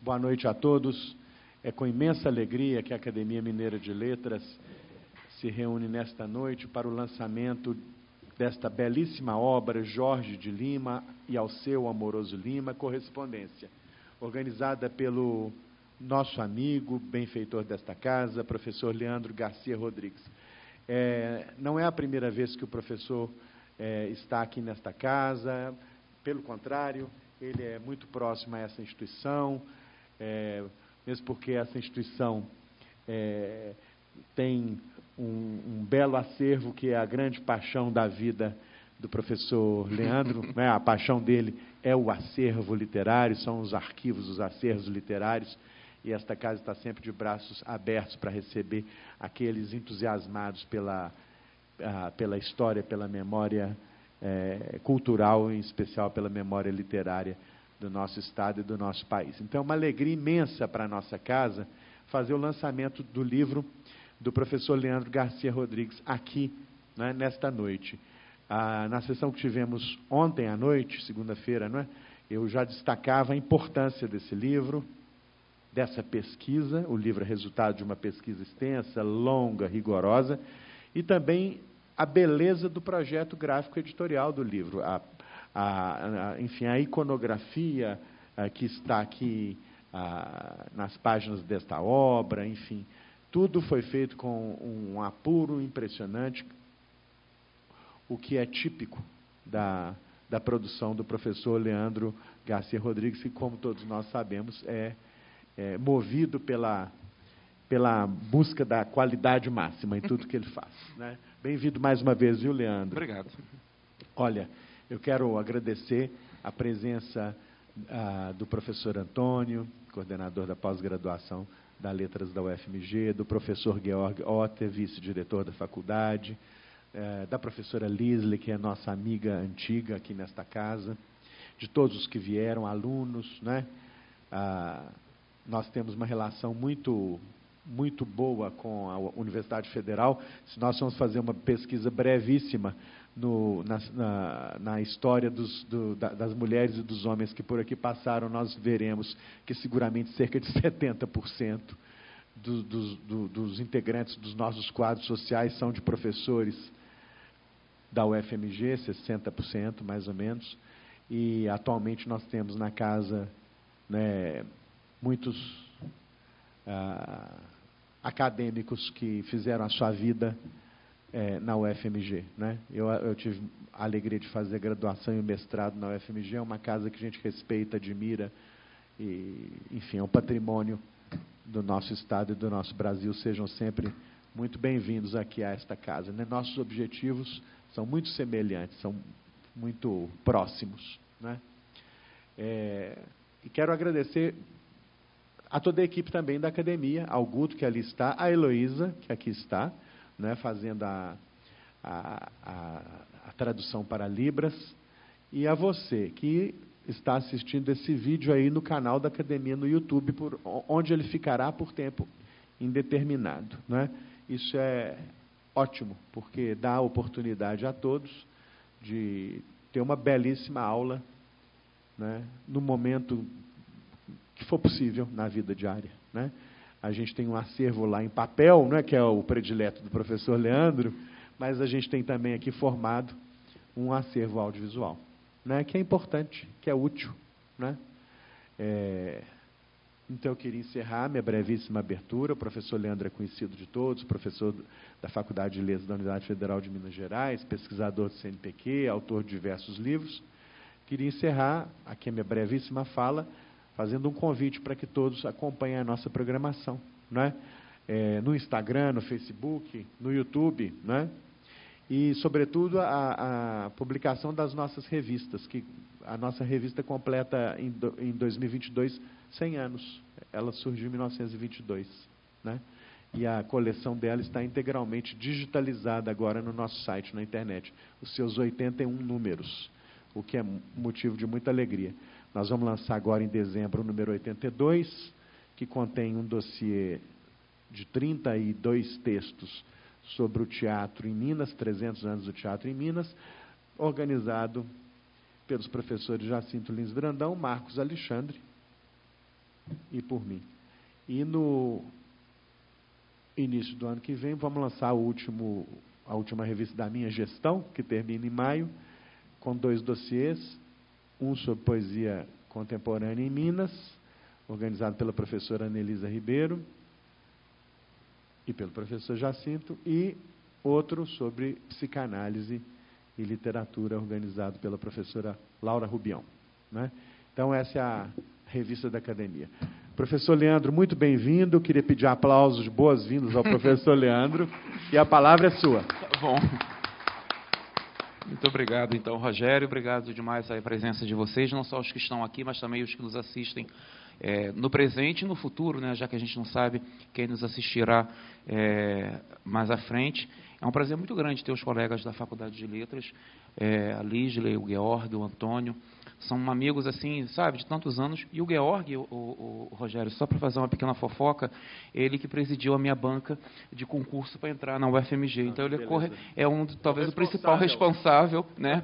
Boa noite a todos. É com imensa alegria que a Academia Mineira de Letras se reúne nesta noite para o lançamento desta belíssima obra, Jorge de Lima e Alceu Amoroso Lima, Correspondência, organizada pelo nosso amigo, benfeitor desta casa, professor Leandro Garcia Rodrigues. Não é a primeira vez que o professor está aqui nesta casa, pelo contrário, ele é muito próximo a essa instituição, mesmo porque essa instituição tem um belo acervo que é a grande paixão da vida do professor Leandro, né? A paixão dele é o acervo literário, são os arquivos, os acervos literários, e esta casa está sempre de braços abertos para receber aqueles entusiasmados pela história, pela memória cultural, em especial pela memória literária do nosso estado e do nosso país. Então, é uma alegria imensa para a nossa casa fazer o lançamento do livro do professor Leandro Garcia Rodrigues aqui, né, nesta noite. Na sessão que tivemos ontem à noite, segunda-feira, não é? Eu já destacava a importância desse livro, dessa pesquisa. O livro é resultado de uma pesquisa extensa, longa, rigorosa, e também a beleza do projeto gráfico editorial do livro, enfim, a iconografia que está aqui nas páginas desta obra, enfim, tudo foi feito com um apuro impressionante, o que é típico da produção do professor Leandro Garcia Rodrigues, que, como todos nós sabemos, é movido pela busca da qualidade máxima em tudo que ele faz, né? Bem-vindo mais uma vez, viu, Leandro? Obrigado. Olha, eu quero agradecer a presença do professor Antônio, coordenador da pós-graduação da Letras da UFMG, do professor Georg Otter, vice-diretor da faculdade, da professora Lisley, que é nossa amiga antiga aqui nesta casa, de todos os que vieram, alunos, né? Nós temos uma relação muito boa com a Universidade Federal. Se nós vamos fazer uma pesquisa brevíssima na história das mulheres e dos homens que por aqui passaram, nós veremos que seguramente cerca de 70% dos integrantes dos nossos quadros sociais são de professores da UFMG, 60% mais ou menos, e atualmente nós temos na casa, né, muitos acadêmicos que fizeram a sua vida na UFMG, né? Eu tive a alegria de fazer graduação e mestrado na UFMG, é uma casa que a gente respeita, admira, e, enfim, é um patrimônio do nosso estado e do nosso Brasil. Sejam sempre muito bem-vindos aqui a esta casa, né? Nossos objetivos são muito semelhantes, são muito próximos, né? E quero agradecer a toda a equipe também da academia, ao Guto, que ali está, a Heloísa, que aqui está, né, fazendo a tradução para Libras, e a você, que está assistindo esse vídeo aí no canal da academia no YouTube, onde ele ficará por tempo indeterminado, né? Isso é ótimo, porque dá a oportunidade a todos de ter uma belíssima aula, né, no momento que for possível na vida diária, né? A gente tem um acervo lá em papel, né, que é o predileto do professor Leandro, mas a gente tem também aqui formado um acervo audiovisual, né, que é importante, que é útil, né? Então, eu queria encerrar minha brevíssima abertura. O professor Leandro é conhecido de todos, professor da Faculdade de Letras da Universidade Federal de Minas Gerais, pesquisador do CNPq, autor de diversos livros. Queria encerrar aqui a minha brevíssima fala fazendo um convite para que todos acompanhem a nossa programação, né? No Instagram, no Facebook, no YouTube, né? E, sobretudo, a publicação das nossas revistas, que a nossa revista completa em 2022 100 anos. Ela surgiu em 1922, né? E a coleção dela está integralmente digitalizada agora no nosso site, na internet, os seus 81 números, o que é motivo de muita alegria. Nós vamos lançar agora em dezembro o número 82, que contém um dossiê de 32 textos sobre o teatro em Minas, 300 anos do teatro em Minas, organizado pelos professores Jacinto Lins Brandão, Marcos Alexandre e por mim. E no início do ano que vem, vamos lançar a última revista da minha gestão, que termina em maio, com 2 dossiês, um sobre poesia contemporânea em Minas, organizado pela professora Anelisa Ribeiro e pelo professor Jacinto, e outro sobre psicanálise e literatura, organizado pela professora Laura Rubião, né? Então, essa é a revista da academia. Professor Leandro, muito bem-vindo. Queria pedir aplausos, boas-vindas ao professor Leandro. E a palavra é sua. Tá bom. Muito obrigado, então, Rogério. Obrigado demais a presença de vocês, não só os que estão aqui, mas também os que nos assistem no presente e no futuro, né, já que a gente não sabe quem nos assistirá mais à frente. É um prazer muito grande ter os colegas da Faculdade de Letras, a Líslia, o Georg, o Antônio. São amigos, assim, sabe, de tantos anos. E o Georg, o Rogério, só para fazer uma pequena fofoca, ele que presidiu a minha banca de concurso para entrar na UFMG. Então, ele talvez o principal responsável, né?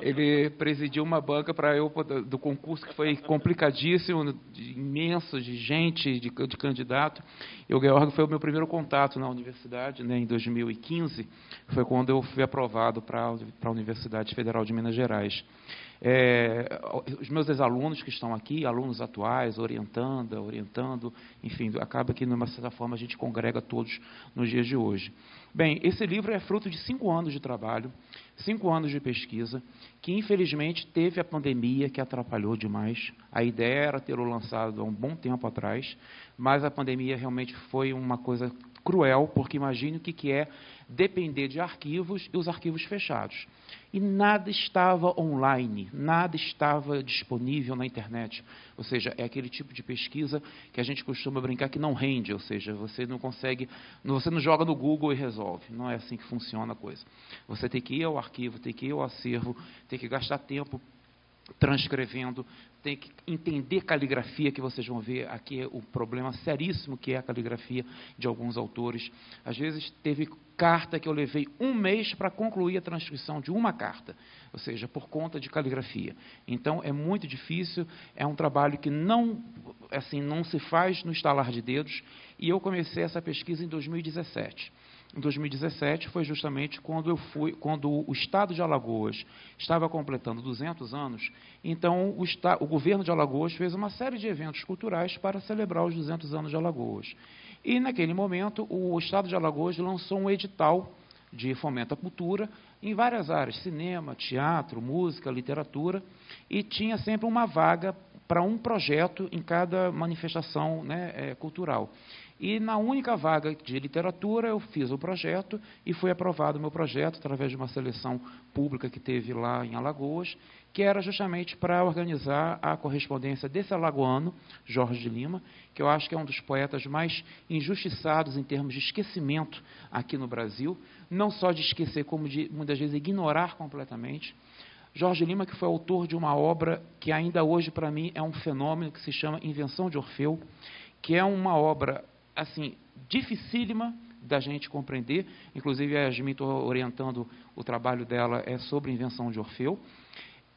Ele presidiu uma banca para eu, do concurso, que foi complicadíssimo, imenso, de gente, de candidato. E o Georg foi o meu primeiro contato na universidade, né, em 2015. Foi quando eu fui aprovado para a Universidade Federal de Minas Gerais. Os meus ex-alunos que estão aqui, alunos atuais, orientando, enfim, acaba que, de uma certa forma, a gente congrega todos nos dias de hoje. Bem, esse livro é fruto de 5 anos de trabalho, 5 anos de pesquisa, que, infelizmente, teve a pandemia que atrapalhou demais. A ideia era tê-lo lançado há um bom tempo atrás, mas a pandemia realmente foi uma coisa cruel, porque imagine o que é depender de arquivos e os arquivos fechados. E nada estava online, nada estava disponível na internet. Ou seja, é aquele tipo de pesquisa que a gente costuma brincar que não rende, ou seja, você não consegue, você não joga no Google e resolve. Não é assim que funciona a coisa. Você tem que ir ao arquivo, tem que ir ao acervo, tem que gastar tempo transcrevendo, tem que entender caligrafia, que vocês vão ver aqui o problema seríssimo que é a caligrafia de alguns autores. Às vezes teve carta que eu levei 1 mês para concluir a transcrição de uma carta, ou seja, por conta de caligrafia. Então, é muito difícil, é um trabalho que não se faz no estalar de dedos, e eu comecei essa pesquisa em 2017. Em 2017 foi justamente quando o Estado de Alagoas estava completando 200 anos, então o governo de Alagoas fez uma série de eventos culturais para celebrar os 200 anos de Alagoas. E, naquele momento, o Estado de Alagoas lançou um edital de fomento à cultura em várias áreas, cinema, teatro, música, literatura, e tinha sempre uma vaga para um projeto em cada manifestação, né, cultural. E, na única vaga de literatura, eu fiz o projeto e foi aprovado o meu projeto através de uma seleção pública que teve lá em Alagoas, que era justamente para organizar a correspondência desse alagoano, Jorge de Lima, que eu acho que é um dos poetas mais injustiçados em termos de esquecimento aqui no Brasil, não só de esquecer, como de, muitas vezes, ignorar completamente. Jorge Lima, que foi autor de uma obra que ainda hoje, para mim, é um fenômeno, que se chama Invenção de Orfeu, que é uma obra assim, dificílima da gente compreender. Inclusive, a Yasmin, estou orientando o trabalho dela, sobre Invenção de Orfeu.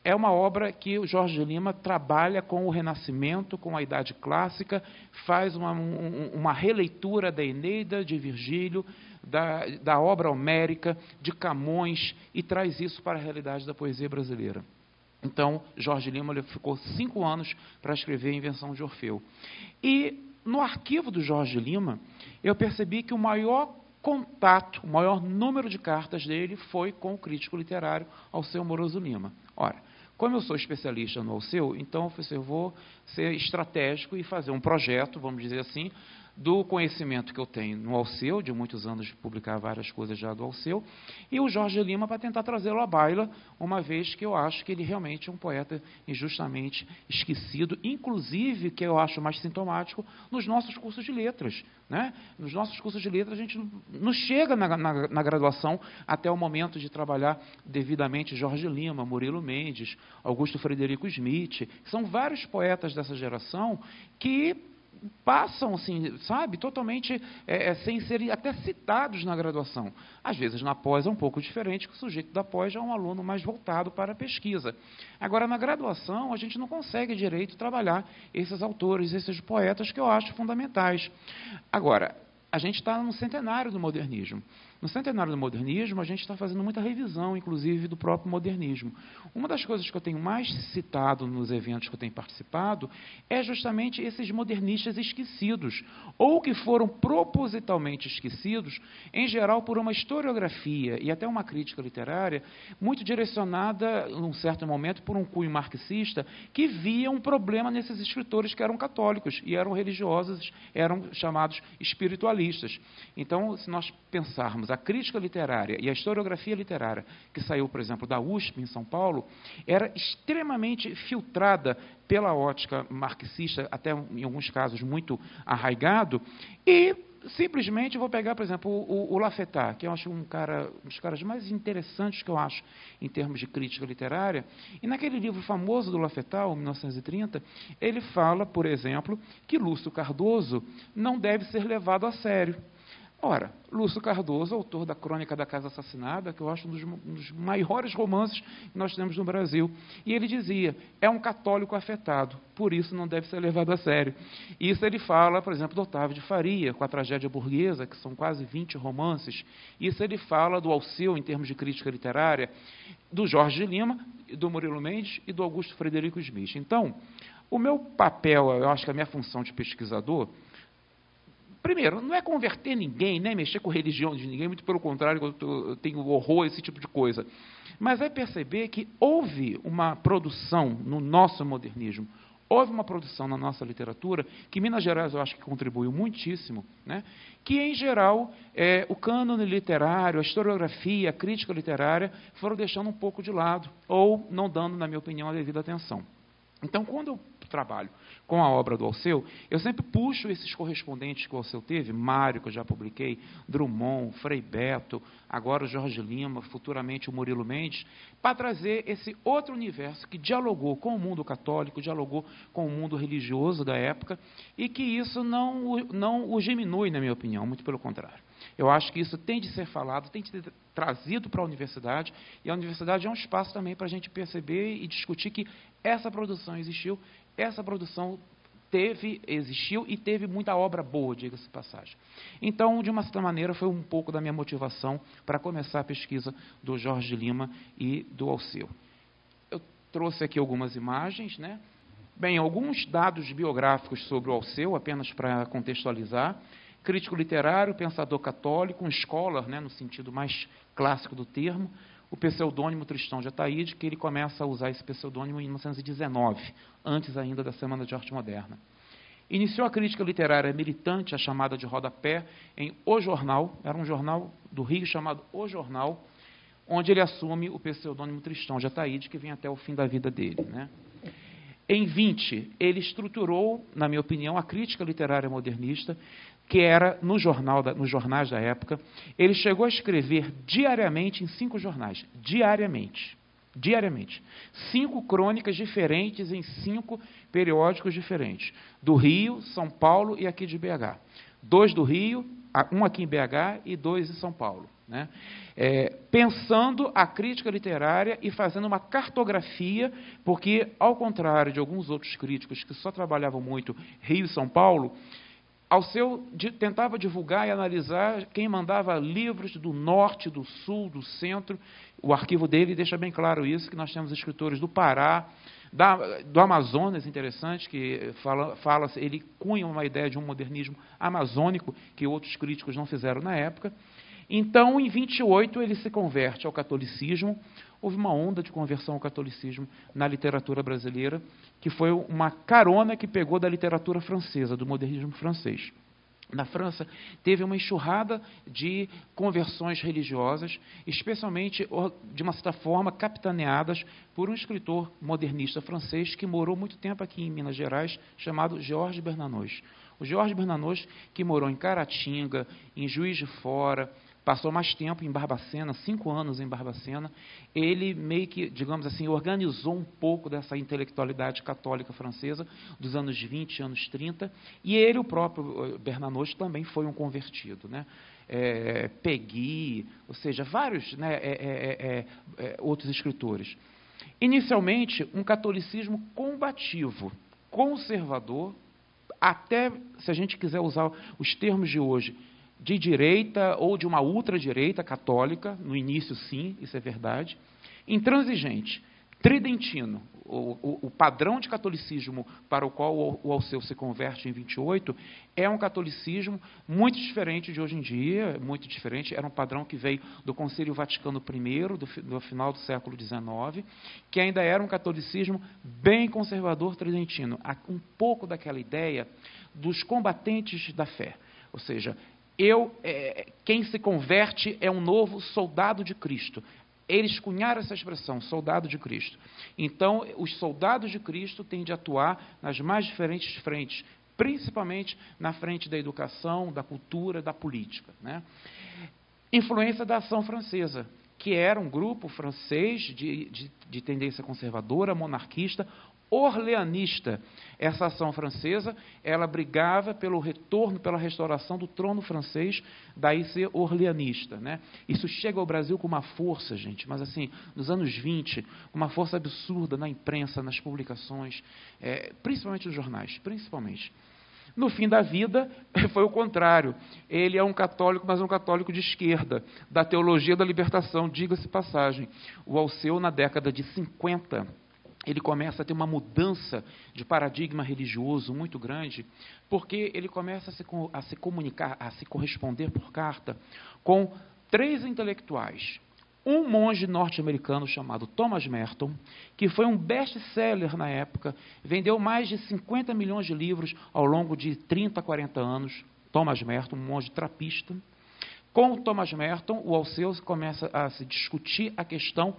É uma obra que o Jorge de Lima trabalha com o Renascimento, com a Idade Clássica, faz uma releitura da Eneida, de Virgílio, da obra homérica, de Camões, e traz isso para a realidade da poesia brasileira. Então, Jorge Lima ficou 5 anos para escrever a Invenção de Orfeu. E, no arquivo do Jorge Lima, eu percebi que o maior contato, o maior número de cartas dele foi com o crítico literário Alceu Moroso Lima. Ora, como eu sou especialista no Alceu, então eu vou ser estratégico e fazer um projeto, vamos dizer assim, do conhecimento que eu tenho no Alceu, de muitos anos de publicar várias coisas já do Alceu, e o Jorge Lima para tentar trazê-lo à baila, uma vez que eu acho que ele realmente é um poeta injustamente esquecido, inclusive, que eu acho mais sintomático, nos nossos cursos de letras. Né? Nos nossos cursos de letras, a gente não chega na graduação até o momento de trabalhar devidamente Jorge Lima, Murilo Mendes, Augusto Frederico Smith, que são vários poetas dessa geração que passam, assim, sabe, totalmente sem serem até citados na graduação. Às vezes, na pós é um pouco diferente, que o sujeito da pós já é um aluno mais voltado para a pesquisa. Agora, na graduação, a gente não consegue direito trabalhar esses autores, esses poetas que eu acho fundamentais. Agora, a gente está no centenário do modernismo. No centenário do modernismo, a gente está fazendo muita revisão, inclusive, do próprio modernismo. Uma das coisas que eu tenho mais citado nos eventos que eu tenho participado é justamente esses modernistas esquecidos, ou que foram propositalmente esquecidos, em geral, por uma historiografia e até uma crítica literária muito direcionada, num certo momento, por um cunho marxista, que via um problema nesses escritores que eram católicos e eram religiosos, eram chamados espiritualistas. Então, se nós pensarmos a crítica literária e a historiografia literária que saiu, por exemplo, da USP, em São Paulo, era extremamente filtrada pela ótica marxista, até em alguns casos muito arraigado, e simplesmente vou pegar, por exemplo, o Lafetard, que eu acho um dos caras mais interessantes que eu acho em termos de crítica literária, e naquele livro famoso do Lafetard, o 1930, ele fala, por exemplo, que Lúcio Cardoso não deve ser levado a sério. Ora, Lúcio Cardoso, autor da Crônica da Casa Assassinada, que eu acho um dos maiores romances que nós temos no Brasil, e ele dizia, é um católico afetado, por isso não deve ser levado a sério. Isso ele fala, por exemplo, do Otávio de Faria, com a Tragédia Burguesa, que são quase 20 romances. Isso ele fala do Alceu, em termos de crítica literária, do Jorge de Lima, do Murilo Mendes e do Augusto Frederico Smith. Então, o meu papel, eu acho que a minha função de pesquisador, primeiro, não é converter ninguém, nem mexer com a religião de ninguém, muito pelo contrário, eu tenho horror a esse tipo de coisa. Mas é perceber que houve uma produção no nosso modernismo, houve uma produção na nossa literatura, que Minas Gerais eu acho que contribuiu muitíssimo, né? Que, em geral, o cânone literário, a historiografia, a crítica literária foram deixando um pouco de lado, ou não dando, na minha opinião, a devida atenção. Então, quando eu trabalho com a obra do Alceu, eu sempre puxo esses correspondentes que o Alceu teve, Mário, que eu já publiquei, Drummond, Frei Beto, agora o Jorge Lima, futuramente o Murilo Mendes, para trazer esse outro universo que dialogou com o mundo católico, dialogou com o mundo religioso da época, e que isso não o diminui, na minha opinião, muito pelo contrário. Eu acho que isso tem de ser falado, tem de ser trazido para a universidade, e a universidade é um espaço também para a gente perceber e discutir que essa produção existiu, essa produção existiu e teve muita obra boa, diga-se de passagem. Então, de uma certa maneira, foi um pouco da minha motivação para começar a pesquisa do Jorge Lima e do Alceu. Eu trouxe aqui algumas imagens, né? Bem, alguns dados biográficos sobre o Alceu, apenas para contextualizar. Crítico literário, pensador católico, um scholar, né, no sentido mais clássico do termo, o pseudônimo Tristão de Ataíde, que ele começa a usar esse pseudônimo em 1919, antes ainda da Semana de Arte Moderna. Iniciou a crítica literária militante, a chamada de rodapé, em O Jornal, era um jornal do Rio chamado O Jornal, onde ele assume o pseudônimo Tristão de Ataíde, que vem até o fim da vida dele, né? Em 20, ele estruturou, na minha opinião, a crítica literária modernista, que era nos jornais da época. Ele chegou a escrever diariamente em 5 jornais, diariamente. 5 crônicas diferentes em 5 periódicos diferentes, do Rio, São Paulo e aqui de BH. 2 do Rio, um aqui em BH e 2 em São Paulo, né? Pensando a crítica literária e fazendo uma cartografia, porque, ao contrário de alguns outros críticos que só trabalhavam muito Rio e São Paulo, Alceu tentava divulgar e analisar quem mandava livros do norte, do sul, do centro. O arquivo dele deixa bem claro isso, que nós temos escritores do Pará, do Amazonas, interessante, que ele cunha uma ideia de um modernismo amazônico, que outros críticos não fizeram na época. Então, em 28, ele se converte ao catolicismo. Houve uma onda de conversão ao catolicismo na literatura brasileira, que foi uma carona que pegou da literatura francesa, do modernismo francês. Na França, teve uma enxurrada de conversões religiosas, especialmente, de uma certa forma, capitaneadas por um escritor modernista francês que morou muito tempo aqui em Minas Gerais, chamado Georges Bernanos. O Georges Bernanos, que morou em Caratinga, em Juiz de Fora, passou mais tempo em Barbacena, 5 anos em Barbacena. Ele meio que, digamos assim, organizou um pouco dessa intelectualidade católica francesa dos anos 20, anos 30, e ele, o próprio Bernanos, também foi um convertido, né? Peggy, ou seja, vários, né, outros escritores. Inicialmente, um catolicismo combativo, conservador, até, se a gente quiser usar os termos de hoje, de direita ou de uma ultradireita católica, no início sim, isso é verdade, intransigente, tridentino, o padrão de catolicismo para o qual o Alceu se converte em 28 é um catolicismo muito diferente de hoje em dia, muito diferente, era um padrão que veio do Concílio Vaticano I, do final do século XIX, que ainda era um catolicismo bem conservador tridentino, um pouco daquela ideia dos combatentes da fé, ou seja, quem se converte é um novo soldado de Cristo. Eles cunharam essa expressão, soldado de Cristo. Então, os soldados de Cristo têm de atuar nas mais diferentes frentes, principalmente na frente da educação, da cultura, da política, né? Influência da Ação Francesa, que era um grupo francês de tendência conservadora, monarquista, orleanista. Essa ação francesa, ela brigava pelo retorno, pela restauração do trono francês, daí ser orleanista, né? Isso chega ao Brasil com uma força, gente, mas assim, nos anos 20, uma força absurda na imprensa, nas publicações, principalmente nos jornais, principalmente. No fim da vida, foi o contrário. Ele é um católico, mas um católico de esquerda, da teologia da libertação, diga-se passagem. O Alceu, na década de 50, ele começa a ter uma mudança de paradigma religioso muito grande, porque ele começa a se comunicar, a se corresponder por carta com 3 intelectuais. Um monge norte-americano chamado Thomas Merton, que foi um best-seller na época, vendeu mais de 50 milhões de livros ao longo de 30, 40 anos. Thomas Merton, um monge trapista. Com o Thomas Merton, o Alceu começa a se discutir a questão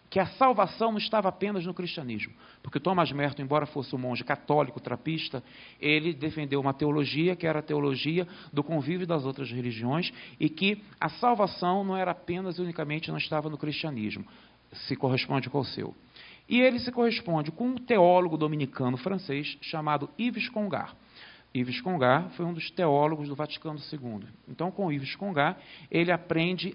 que a salvação não estava apenas no cristianismo. Porque Thomas Merton, embora fosse um monge católico, trapista, ele defendeu uma teologia que era a teologia do convívio das outras religiões e que a salvação não era apenas e unicamente, não estava no cristianismo. Se corresponde com o seu. E ele se corresponde com um teólogo dominicano francês chamado Yves Congar. Yves Congar foi um dos teólogos do Vaticano II. Então, com Yves Congar, ele aprende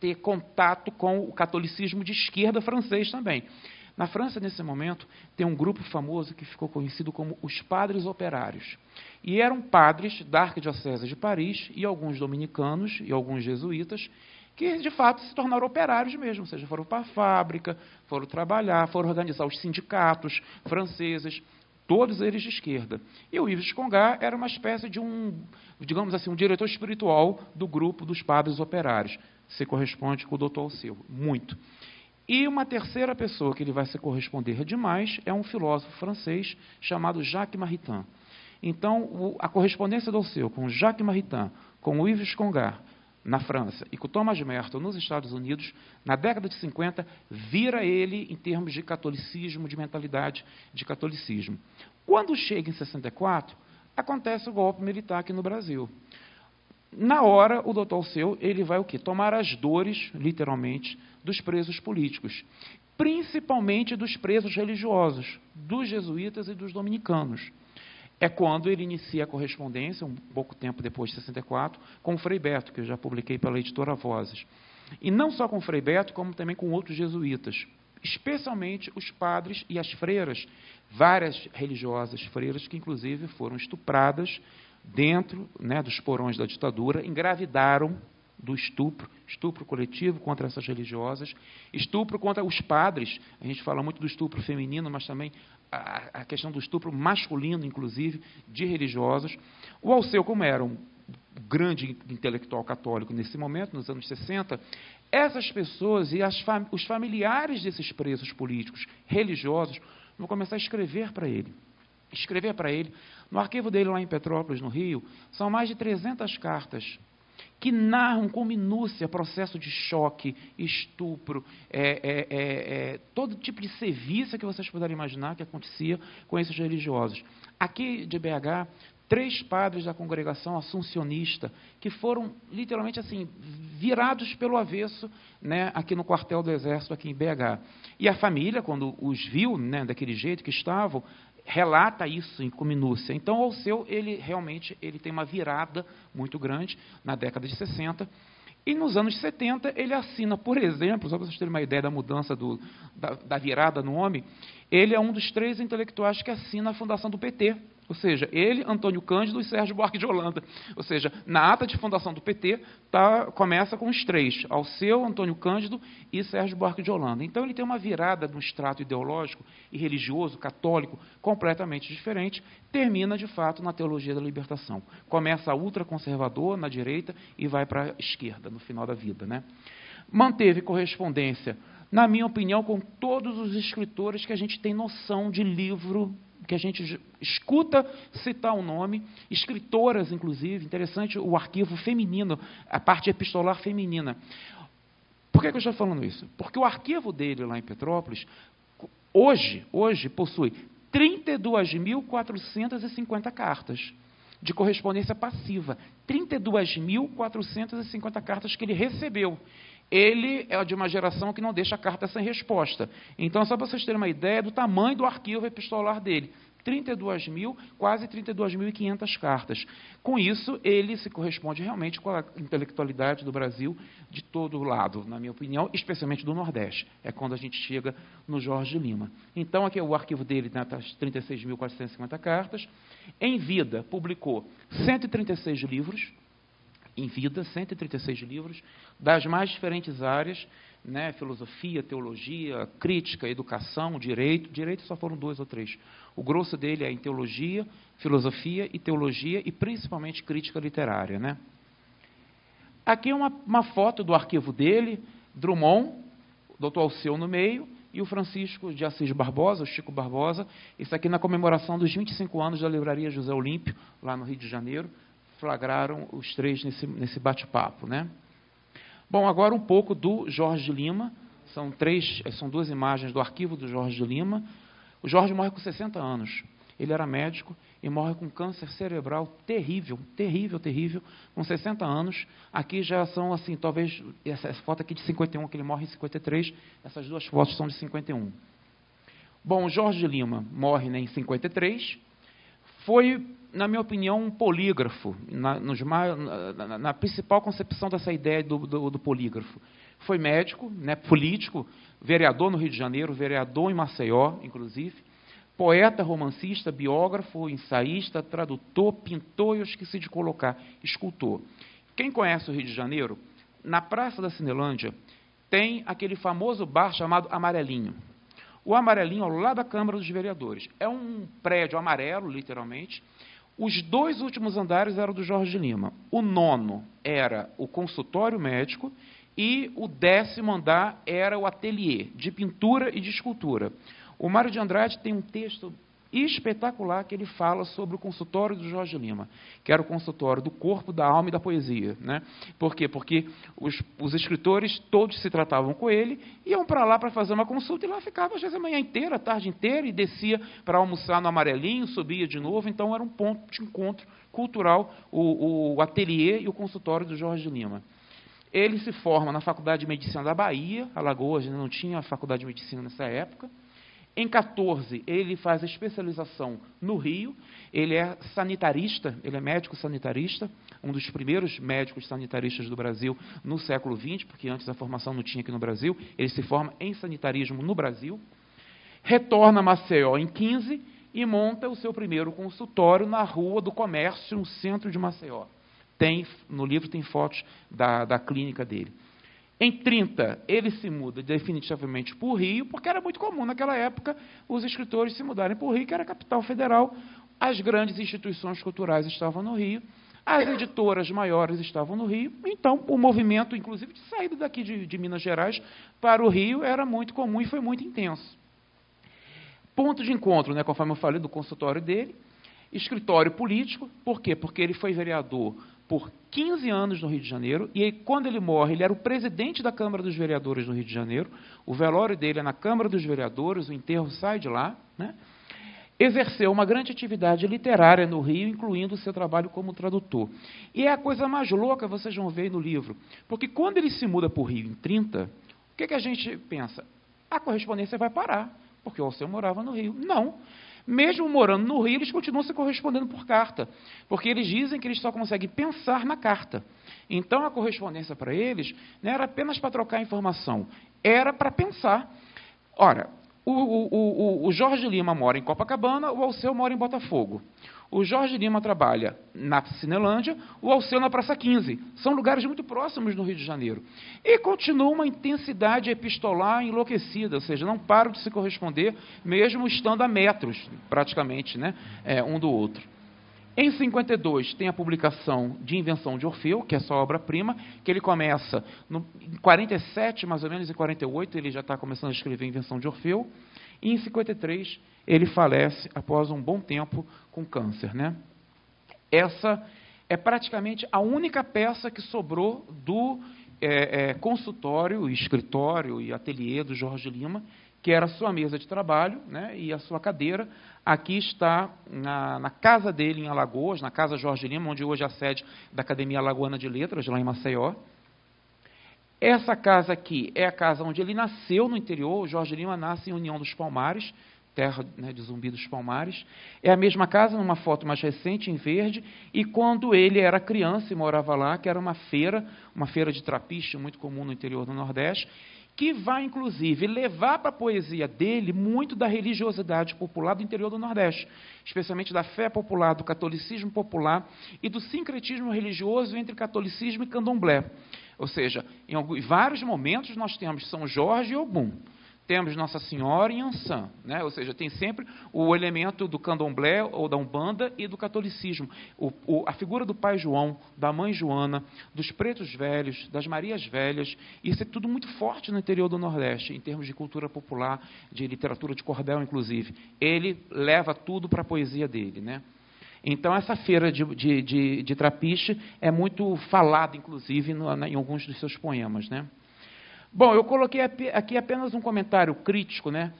ter contato com o catolicismo de esquerda francês também. Na França, nesse momento, tem um grupo famoso que ficou conhecido como os Padres Operários. E eram padres da Arquidiocese de Paris e alguns dominicanos e alguns jesuítas que, de fato, se tornaram operários mesmo, ou seja, foram para a fábrica, foram trabalhar, foram organizar os sindicatos franceses, todos eles de esquerda. E o Yves Congar era uma espécie de digamos assim, um diretor espiritual do grupo dos Padres Operários. Se corresponde com o Dr. Alceu, muito. E uma terceira pessoa que ele vai se corresponder demais é um filósofo francês chamado Jacques Maritain. Então, a correspondência do Alceu com Jacques Maritain, com o Yves Congar, na França, e com Thomas Merton, nos Estados Unidos, na década de 50, vira ele em termos de catolicismo, de mentalidade de catolicismo. Quando chega em 64, acontece o golpe militar aqui no Brasil. Na hora, o doutor Alceu, ele vai o quê? Tomar as dores, literalmente, dos presos políticos, principalmente dos presos religiosos, dos jesuítas e dos dominicanos. É quando ele inicia a correspondência, um pouco tempo depois de 64, com o Frei Beto, que eu já publiquei pela editora Vozes. E não só com o Frei Beto, como também com outros jesuítas, especialmente os padres e as freiras, várias religiosas freiras que, inclusive, foram estupradas dentro, né, dos porões da ditadura, engravidaram do estupro coletivo contra essas religiosas, estupro contra os padres. A gente fala muito do estupro feminino, mas também a questão do estupro masculino, inclusive, de religiosos. O Alceu, como era um grande intelectual católico nesse momento, nos anos 60, essas pessoas e os familiares desses presos políticos religiosos vão começar a escrever para ele. Escrever para ele. No arquivo dele lá em Petrópolis, no Rio, são mais de 300 cartas que narram com minúcia processo de choque, estupro, todo tipo de serviço que vocês puderem imaginar que acontecia com esses religiosos. Aqui de BH 3 padres da congregação assuncionista, que foram, literalmente, assim, virados pelo avesso, né, aqui no quartel do Exército, aqui em BH. E a família, quando os viu, né, daquele jeito que estavam, relata isso com minúcia. Então, o Alceu, ele realmente tem uma virada muito grande na década de 60. E nos anos 70, ele assina, por exemplo, só para vocês terem uma ideia da mudança da virada no homem, ele é um dos 3 intelectuais que assina a fundação do PT. Ou seja, ele, Antônio Cândido e Sérgio Buarque de Holanda. Ou seja, na ata de fundação do PT, começa com os 3, Alceu, Antônio Cândido e Sérgio Buarque de Holanda. Então, ele tem uma virada no extrato ideológico e religioso, católico, completamente diferente, termina, de fato, na teologia da libertação. Começa ultraconservador, na direita, e vai para a esquerda, no final da vida, né? Manteve correspondência, na minha opinião, com todos os escritores que a gente tem noção de livro, que a gente escuta citar o nome, escritoras, inclusive, interessante o arquivo feminino, a parte epistolar feminina. Por que eu estou falando isso? Porque o arquivo dele lá em Petrópolis, hoje possui 32.450 cartas de correspondência passiva. 32.450 cartas que ele recebeu. Ele é de uma geração que não deixa a carta sem resposta. Então, só para vocês terem uma ideia do tamanho do arquivo epistolar dele. 32.000, quase 32.500 cartas. Com isso, ele se corresponde realmente com a intelectualidade do Brasil de todo lado, na minha opinião, especialmente do Nordeste. É quando a gente chega no Jorge Lima. Então, aqui é o arquivo dele, né, tá, 36.450 cartas. Em vida, publicou 136 livros, em vida, 136 livros, das mais diferentes áreas, né, filosofia, teologia, crítica, educação, direito. Direito só foram 2 ou 3. O grosso dele é em teologia, filosofia e teologia, e principalmente crítica literária, né? Aqui é uma foto do arquivo dele, Drummond, o Dr. Alceu no meio, e o Francisco de Assis Barbosa, o Chico Barbosa, isso aqui na comemoração dos 25 anos da Livraria José Olímpio, lá no Rio de Janeiro, flagraram os 3 nesse bate-papo, né? Bom, agora um pouco do Jorge de Lima, são 2 imagens do arquivo do Jorge de Lima. O Jorge morre com 60 anos, ele era médico e morre com câncer cerebral terrível, terrível, terrível, com 60 anos. Aqui já são, assim, talvez, essa foto aqui de 51, que ele morre em 53, essas 2 fotos são de 51. Bom, o Jorge de Lima morre, né, em 53, foi, na minha opinião, um polígrafo, na principal concepção dessa ideia do polígrafo. Foi médico, né, político, vereador no Rio de Janeiro, vereador em Maceió, inclusive, poeta, romancista, biógrafo, ensaísta, tradutor, pintor, e eu esqueci de colocar, escultor. Quem conhece o Rio de Janeiro, na Praça da Cinelândia, tem aquele famoso bar chamado Amarelinho. O Amarelinho, ao lado da Câmara dos Vereadores. É um prédio amarelo, literalmente. Os 2 últimos andares eram do Jorge de Lima. O 9º era o consultório médico e o 10º andar era o ateliê de pintura e de escultura. O Mário de Andrade tem um texto espetacular que ele fala sobre o consultório do Jorge Lima, que era o consultório do corpo, da alma e da poesia, né? Por quê? Porque os escritores todos se tratavam com ele, iam para lá para fazer uma consulta e lá ficava às vezes a manhã inteira, a tarde inteira, e descia para almoçar no Amarelinho, subia de novo. Então era um ponto de encontro cultural, o ateliê e o consultório do Jorge Lima. Ele se forma na Faculdade de Medicina da Bahia, Alagoas não tinha a Faculdade de Medicina nessa época. Em 14, ele faz a especialização no Rio, ele é sanitarista, ele é médico sanitarista, um dos primeiros médicos sanitaristas do Brasil no século XX, porque antes a formação não tinha aqui no Brasil, ele se forma em sanitarismo no Brasil, retorna a Maceió em 15 e monta o seu primeiro consultório na Rua do Comércio, no centro de Maceió. No livro tem fotos da clínica dele. Em 30, ele se muda definitivamente para o Rio, porque era muito comum naquela época os escritores se mudarem para o Rio, que era a capital federal. As grandes instituições culturais estavam no Rio, as editoras maiores estavam no Rio. Então, o movimento, inclusive, de saída daqui de Minas Gerais para o Rio era muito comum e foi muito intenso. Ponto de encontro, né, conforme eu falei, do consultório dele, escritório político. Por quê? Porque ele foi vereador por 15 anos no Rio de Janeiro, e aí, quando ele morre, ele era o presidente da Câmara dos Vereadores do Rio de Janeiro, o velório dele é na Câmara dos Vereadores, o enterro sai de lá, né? exerceu uma grande atividade literária no Rio, incluindo o seu trabalho como tradutor. E é a coisa mais louca, vocês vão ver no livro, porque quando ele se muda para o Rio em 30, o que a gente pensa? A correspondência vai parar, porque o Alceu morava no Rio. Não. Mesmo morando no Rio, eles continuam se correspondendo por carta, porque eles dizem que eles só conseguem pensar na carta. Então, a correspondência para eles não era apenas para trocar informação, era para pensar. Ora, o Jorge Lima mora em Copacabana, o Alceu mora em Botafogo. O Jorge Lima trabalha na Cinelândia, o Alceu na Praça 15. São lugares muito próximos do Rio de Janeiro. E continua uma intensidade epistolar enlouquecida, ou seja, não param de se corresponder, mesmo estando a metros, praticamente, né, um do outro. Em 52, tem a publicação de Invenção de Orfeu, que é sua obra-prima, que ele começa em 47, mais ou menos, em 48, ele já está começando a escrever Invenção de Orfeu, e em 53, ele falece após um bom tempo com câncer, né? Essa é praticamente a única peça que sobrou do consultório, escritório e ateliê do Jorge Lima, que era a sua mesa de trabalho, né, e a sua cadeira. Aqui está na casa dele em Alagoas, na Casa Jorge Lima, onde hoje é a sede da Academia Alagoana de Letras, lá em Maceió. Essa casa aqui é a casa onde ele nasceu no interior. O Jorge Lima nasce em União dos Palmares, terra, né, de Zumbi dos Palmares. É a mesma casa, numa foto mais recente, em verde, e quando ele era criança e morava lá, que era uma feira de trapiche, muito comum no interior do Nordeste, que vai, inclusive, levar para a poesia dele muito da religiosidade popular do interior do Nordeste, especialmente da fé popular, do catolicismo popular e do sincretismo religioso entre catolicismo e candomblé. Ou seja, em vários momentos nós temos São Jorge e Ogum. Temos Nossa Senhora e Ançã, né? Ou seja, tem sempre o elemento do candomblé ou da Umbanda e do catolicismo. A figura do Pai João, da Mãe Joana, dos Pretos Velhos, das Marias Velhas, isso é tudo muito forte no interior do Nordeste, em termos de cultura popular, de literatura de cordel, inclusive. Ele leva tudo para a poesia dele, né? Então, essa feira de trapiche é muito falada, inclusive, em alguns dos seus poemas, né? Bom, eu coloquei aqui apenas um comentário crítico, né,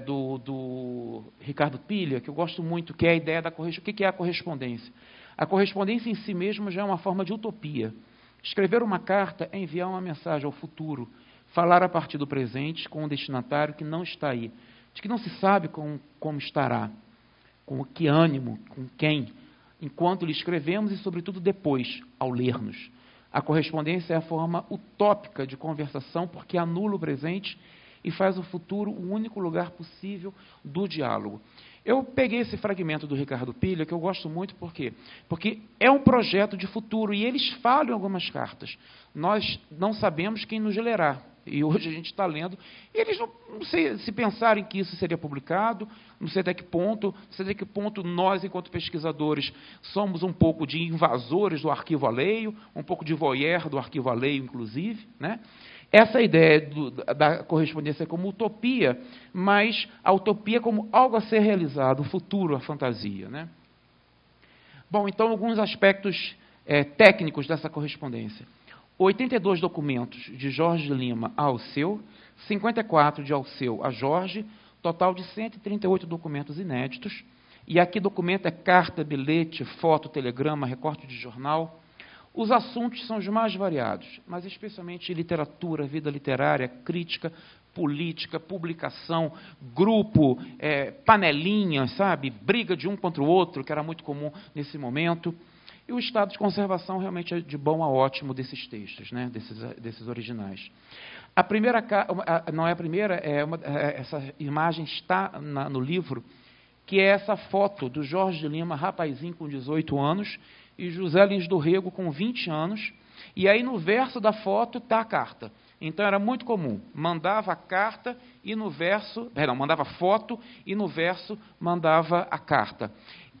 do Ricardo Pilha, que eu gosto muito, que é a ideia da correspondência. O que é a correspondência? A correspondência em si mesma já é uma forma de utopia. Escrever uma carta é enviar uma mensagem ao futuro, falar a partir do presente com um destinatário que não está aí, de que não se sabe como estará, com que ânimo, com quem, enquanto lhe escrevemos e, sobretudo, depois, ao lermos. A correspondência é a forma utópica de conversação, porque anula o presente e faz o futuro o único lugar possível do diálogo. Eu peguei esse fragmento do Ricardo Pilha, que eu gosto muito, por quê? Porque é um projeto de futuro, e eles falam em algumas cartas. Nós não sabemos quem nos lerá, e hoje a gente está lendo, e eles não sei se pensarem que isso seria publicado, não sei até que ponto nós, enquanto pesquisadores, somos um pouco de invasores do arquivo alheio, um pouco de voyeur do arquivo alheio, inclusive, né? Essa ideia da correspondência como utopia, mas a utopia como algo a ser realizado, o futuro, a fantasia, né? Bom, então, alguns aspectos técnicos dessa correspondência. 82 documentos de Jorge Lima a Alceu, 54 de Alceu a Jorge, total de 138 documentos inéditos. E aqui documento é carta, bilhete, foto, telegrama, recorte de jornal. Os assuntos são os mais variados, mas especialmente literatura, vida literária, crítica, política, publicação, grupo, panelinha, sabe? Briga de um contra o outro, que era muito comum nesse momento. E o estado de conservação realmente é de bom a ótimo desses textos, né? desses originais. A primeira, não é a primeira, essa imagem está no livro, que é essa foto do Jorge Lima, rapazinho com 18 anos, e José Lins do Rego com 20 anos, e aí no verso da foto está a carta. Então era muito comum, mandava a carta e no verso, mandava foto e no verso mandava a carta.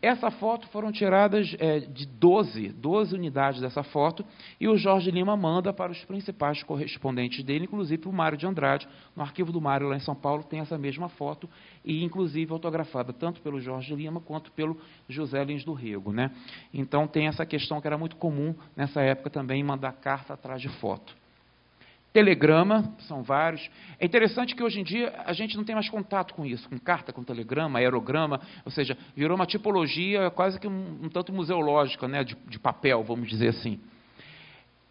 Essa foto foram tiradas de 12 unidades dessa foto, e o Jorge Lima manda para os principais correspondentes dele, inclusive para o Mário de Andrade. No arquivo do Mário, lá em São Paulo, tem essa mesma foto, e inclusive autografada tanto pelo Jorge Lima quanto pelo José Lins do Rego, né? Então tem essa questão que era muito comum nessa época também, mandar carta atrás de foto. Telegrama, são vários. É interessante que hoje em dia a gente não tem mais contato com isso, com carta, com telegrama, aerograma, ou seja, virou uma tipologia quase que um tanto museológica, né, de papel, vamos dizer assim.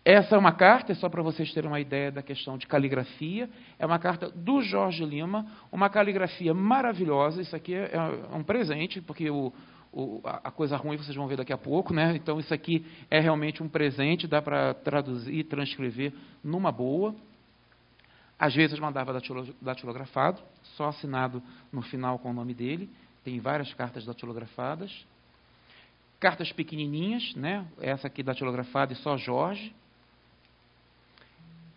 Essa é uma carta, é só para vocês terem uma ideia da questão de caligrafia, é uma carta do Jorge Lima, uma caligrafia maravilhosa, isso aqui é um presente, porque a coisa ruim vocês vão ver daqui a pouco, né? Então isso aqui é realmente um presente, dá para traduzir e transcrever numa boa. Às vezes mandava datilografado, só assinado no final com o nome dele, tem várias cartas datilografadas. Cartas pequenininhas, né? Essa aqui datilografada e só Jorge.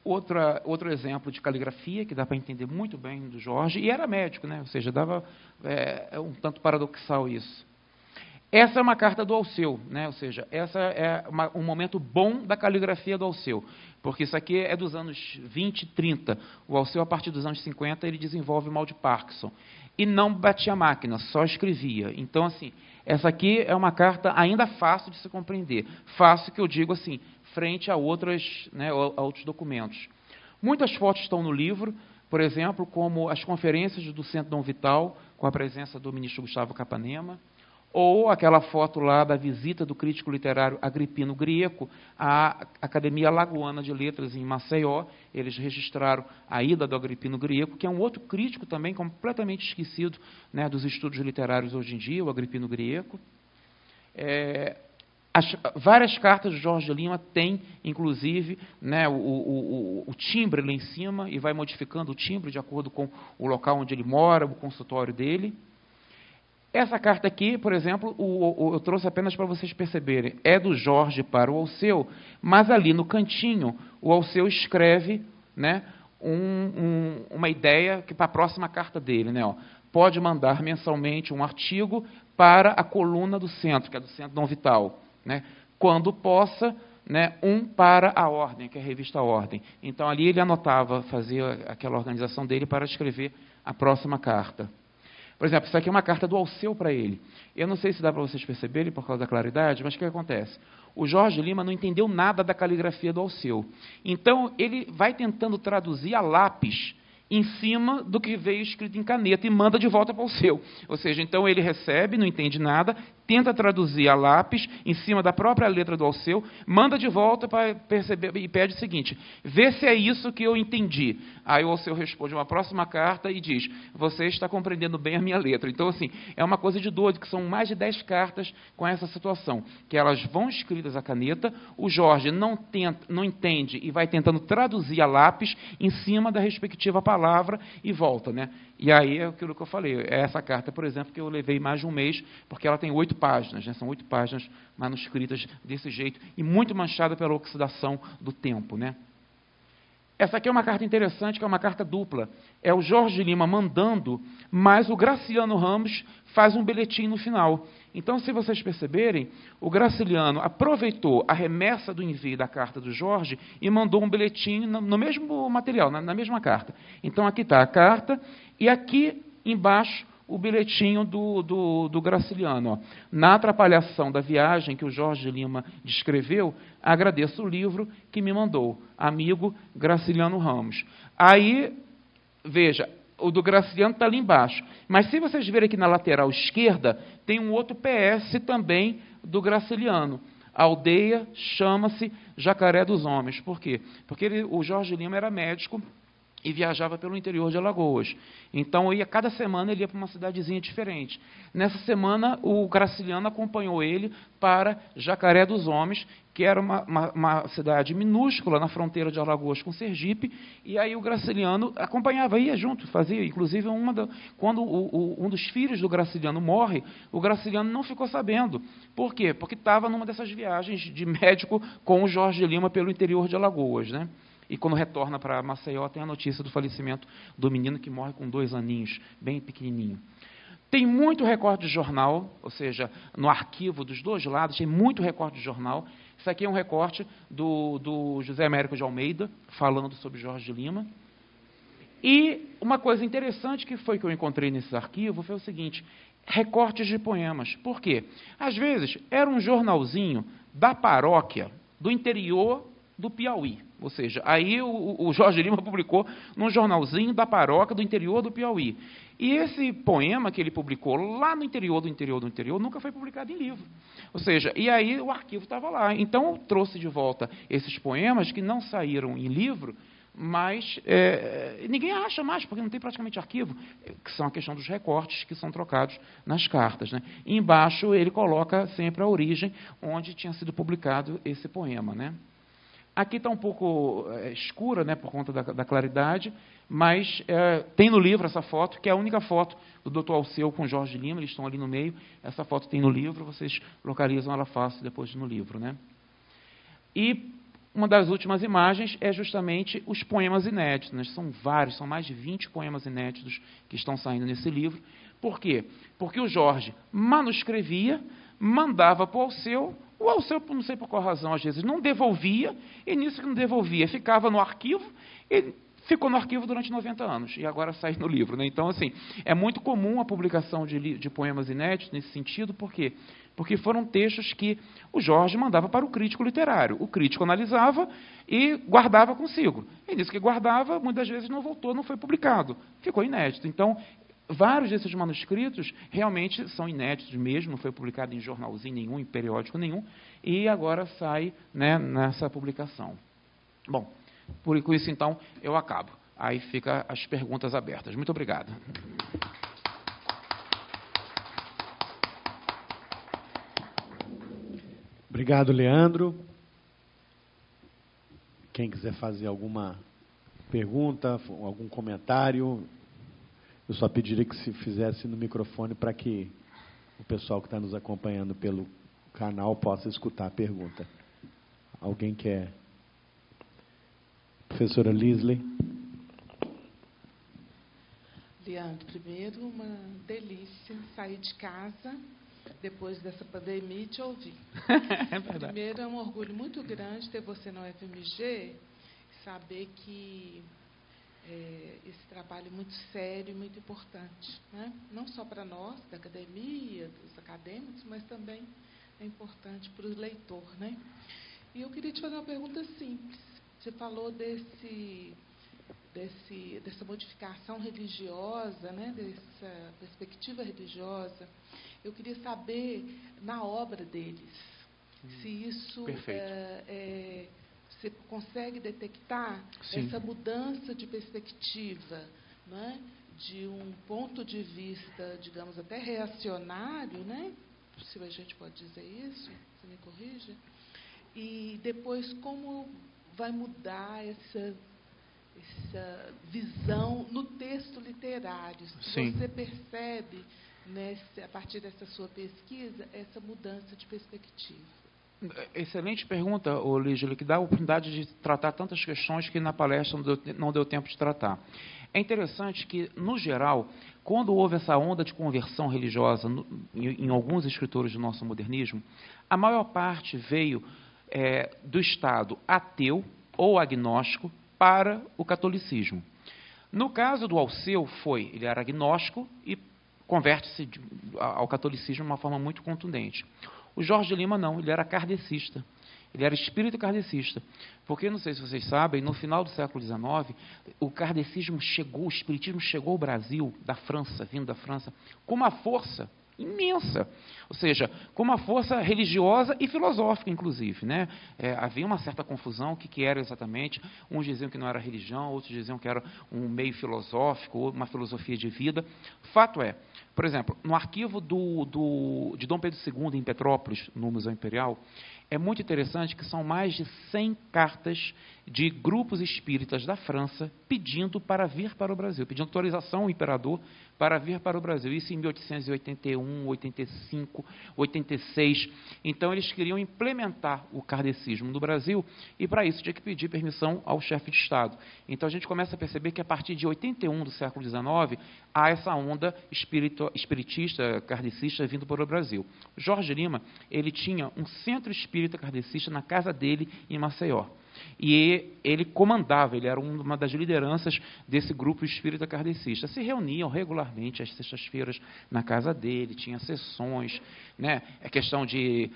Outro exemplo de caligrafia, que dá para entender muito bem do Jorge, e era médico, né? Ou seja, dava um tanto paradoxal isso. Essa é uma carta do Alceu, né? Ou seja, essa é um momento bom da caligrafia do Alceu, porque isso aqui é dos anos 20 e 30. O Alceu, a partir dos anos 50, ele desenvolve o mal de Parkinson. E não batia a máquina, só escrevia. Então, assim, essa aqui é uma carta ainda fácil de se compreender. Fácil que eu digo assim, frente a outros documentos. Muitas fotos estão no livro, por exemplo, como as conferências do Centro Dom Vital, com a presença do ministro Gustavo Capanema, ou aquela foto lá da visita do crítico literário Agripino Grieco à Academia Lagoana de Letras em Maceió. Eles registraram a ida do Agripino Grieco, que é um outro crítico também completamente esquecido, né, dos estudos literários hoje em dia, o Agripino Grieco. Várias cartas de Jorge Lima têm, inclusive, né, o timbre lá em cima, e vai modificando o timbre de acordo com o local onde ele mora, o consultório dele. Essa carta aqui, por exemplo, eu trouxe apenas para vocês perceberem, é do Jorge para o Alceu, mas ali no cantinho, o Alceu escreve, né, uma ideia que para a próxima carta dele, né, ó, pode mandar mensalmente um artigo para a coluna do centro, que é do Centro Dom Vital, né, quando possa, né, para a Ordem, que é a revista Ordem. Então ali ele anotava, fazia aquela organização dele para escrever a próxima carta. Por exemplo, isso aqui é uma carta do Alceu para ele. Eu não sei se dá para vocês perceberem por causa da claridade, mas o que acontece? O Jorge Lima não entendeu nada da caligrafia do Alceu. Então, ele vai tentando traduzir a lápis em cima do que veio escrito em caneta e manda de volta para o Alceu. Ou seja, então ele recebe, não entende nada, tenta traduzir a lápis em cima da própria letra do Alceu, manda de volta para perceber e pede o seguinte: vê se é isso que eu entendi. Aí o Alceu responde uma próxima carta e diz: você está compreendendo bem a minha letra. Então, assim, é uma coisa de doido, que são mais de 10 cartas com essa situação, que elas vão escritas à caneta, o Jorge não entende e vai tentando traduzir a lápis em cima da respectiva palavra e volta, né? E aí é aquilo que eu falei, é essa carta, por exemplo, que eu levei mais de um mês, porque ela tem 8 páginas, né? São 8 páginas manuscritas desse jeito, e muito manchada pela oxidação do tempo, né? Essa aqui é uma carta interessante, que é uma carta dupla. É o Jorge Lima mandando, mas o Graciliano Ramos faz um bilhetim no final. Então, se vocês perceberem, o Graciliano aproveitou a remessa do envio da carta do Jorge e mandou um bilhetim no mesmo material, na mesma carta. Então, aqui está a carta, e aqui embaixo o bilhetinho do Graciliano. Ó. Na atrapalhação da viagem que o Jorge Lima descreveu, agradeço o livro que me mandou, amigo Graciliano Ramos. Aí, veja, o do Graciliano está ali embaixo. Mas se vocês verem aqui na lateral esquerda, tem um outro PS também do Graciliano. A aldeia chama-se Jacaré dos Homens. Por quê? Porque o Jorge Lima era médico e viajava pelo interior de Alagoas. Então, cada semana ele ia para uma cidadezinha diferente. Nessa semana, o Graciliano acompanhou ele para Jacaré dos Homens, que era uma cidade minúscula na fronteira de Alagoas com Sergipe, e aí o Graciliano acompanhava, ia junto, fazia. Inclusive, quando um dos filhos do Graciliano morre, o Graciliano não ficou sabendo. Por quê? Porque estava numa dessas viagens de médico com o Jorge Lima pelo interior de Alagoas, né? E quando retorna para Maceió, tem a notícia do falecimento do menino que morre com 2 aninhos, bem pequenininho. Tem muito recorte de jornal, ou seja, no arquivo dos dois lados, tem muito recorte de jornal. Isso aqui é um recorte do José Américo de Almeida, falando sobre Jorge Lima. E uma coisa interessante que eu encontrei nesse arquivo foi o seguinte: recortes de poemas. Por quê? Às vezes, era um jornalzinho da paróquia do interior do Piauí. Ou seja, aí o Jorge Lima publicou num jornalzinho da paróquia do interior do Piauí. E esse poema que ele publicou lá no interior do interior do interior nunca foi publicado em livro. Ou seja, e aí o arquivo estava lá. Então, eu trouxe de volta esses poemas que não saíram em livro, mas ninguém acha mais, porque não tem praticamente arquivo, que são a questão dos recortes que são trocados nas cartas, né? E embaixo ele coloca sempre a origem onde tinha sido publicado esse poema, né? Aqui está um pouco escura, né, por conta da claridade, mas tem no livro essa foto, que é a única foto do Dr. Alceu com Jorge Lima, eles estão ali no meio, essa foto tem no livro, vocês localizam ela fácil depois no livro, né? E uma das últimas imagens é justamente os poemas inéditos, né? São vários, são mais de 20 poemas inéditos que estão saindo nesse livro. Por quê? Porque o Jorge manuscrevia, mandava para o Alceu, não sei por qual razão, às vezes não devolvia, e nisso que não devolvia, ficava no arquivo, e ficou no arquivo durante 90 anos, e agora sai no livro, né? Então, assim, é muito comum a publicação de poemas inéditos nesse sentido, por quê? Porque foram textos que o Jorge mandava para o crítico literário. O crítico analisava e guardava consigo. E nisso que guardava, muitas vezes não voltou, não foi publicado. Ficou inédito. Então, vários desses manuscritos realmente são inéditos mesmo, não foi publicado em jornalzinho nenhum, em periódico nenhum, e agora sai, né, nessa publicação. Bom, por isso, então, eu acabo. Aí fica as perguntas abertas. Muito obrigado. Obrigado, Leandro. Quem quiser fazer alguma pergunta, algum comentário, eu só pediria que se fizesse no microfone para que o pessoal que está nos acompanhando pelo canal possa escutar a pergunta. Alguém quer? Professora Lisley. Leandro, primeiro, uma delícia sair de casa depois dessa pandemia e te ouvir. É verdade. Primeiro, é um orgulho muito grande ter você na UFMG e saber que esse trabalho é muito sério e muito importante, né? Não só para nós, da academia, dos acadêmicos, mas também é importante para o leitor, né? E eu queria te fazer uma pergunta simples. Você falou dessa modificação religiosa, né? Dessa perspectiva religiosa. Eu queria saber, na obra deles, se isso você consegue detectar Sim. essa mudança de perspectiva, né? De um ponto de vista, digamos, até reacionário, né? Se a gente pode dizer isso, você me corrija. E depois, como vai mudar essa visão no texto literário? Sim. Você percebe, a partir dessa sua pesquisa, essa mudança de perspectiva? Excelente pergunta, Lígia, que dá a oportunidade de tratar tantas questões que na palestra não deu tempo de tratar. É interessante que, no geral, quando houve essa onda de conversão religiosa em alguns escritores do nosso modernismo, a maior parte veio do estado ateu ou agnóstico para o catolicismo. No caso do Alceu, ele era agnóstico e converte-se ao catolicismo de uma forma muito contundente. O Jorge Lima não, ele era kardecista. Ele era espírito kardecista. Porque, não sei se vocês sabem, no final do século XIX, o kardecismo chegou, o espiritismo chegou ao Brasil, da França, vindo da França, com uma força imensa. Ou seja, com uma força religiosa e filosófica, inclusive, né? Havia uma certa confusão, o que era exatamente. Uns diziam que não era religião, outros diziam que era um meio filosófico, ou uma filosofia de vida. Fato é, por exemplo, no arquivo de Dom Pedro II, em Petrópolis, no Museu Imperial, é muito interessante que são mais de 100 cartas de grupos espíritas da França pedindo para vir para o Brasil, pedindo autorização ao imperador para vir para o Brasil. Isso em 1881, 85, 86. Então, eles queriam implementar o kardecismo no Brasil e, para isso, tinha que pedir permissão ao chefe de Estado. Então, a gente começa a perceber que, a partir de 81 do século XIX, há essa onda espírita movimento espiritista, kardecista, vindo para o Brasil. Jorge Lima, ele tinha um centro espírita kardecista na casa dele, em Maceió. E ele comandava, ele era uma das lideranças desse grupo espírita kardecista. Se reuniam regularmente às sextas-feiras na casa dele, tinha sessões, né, a questão de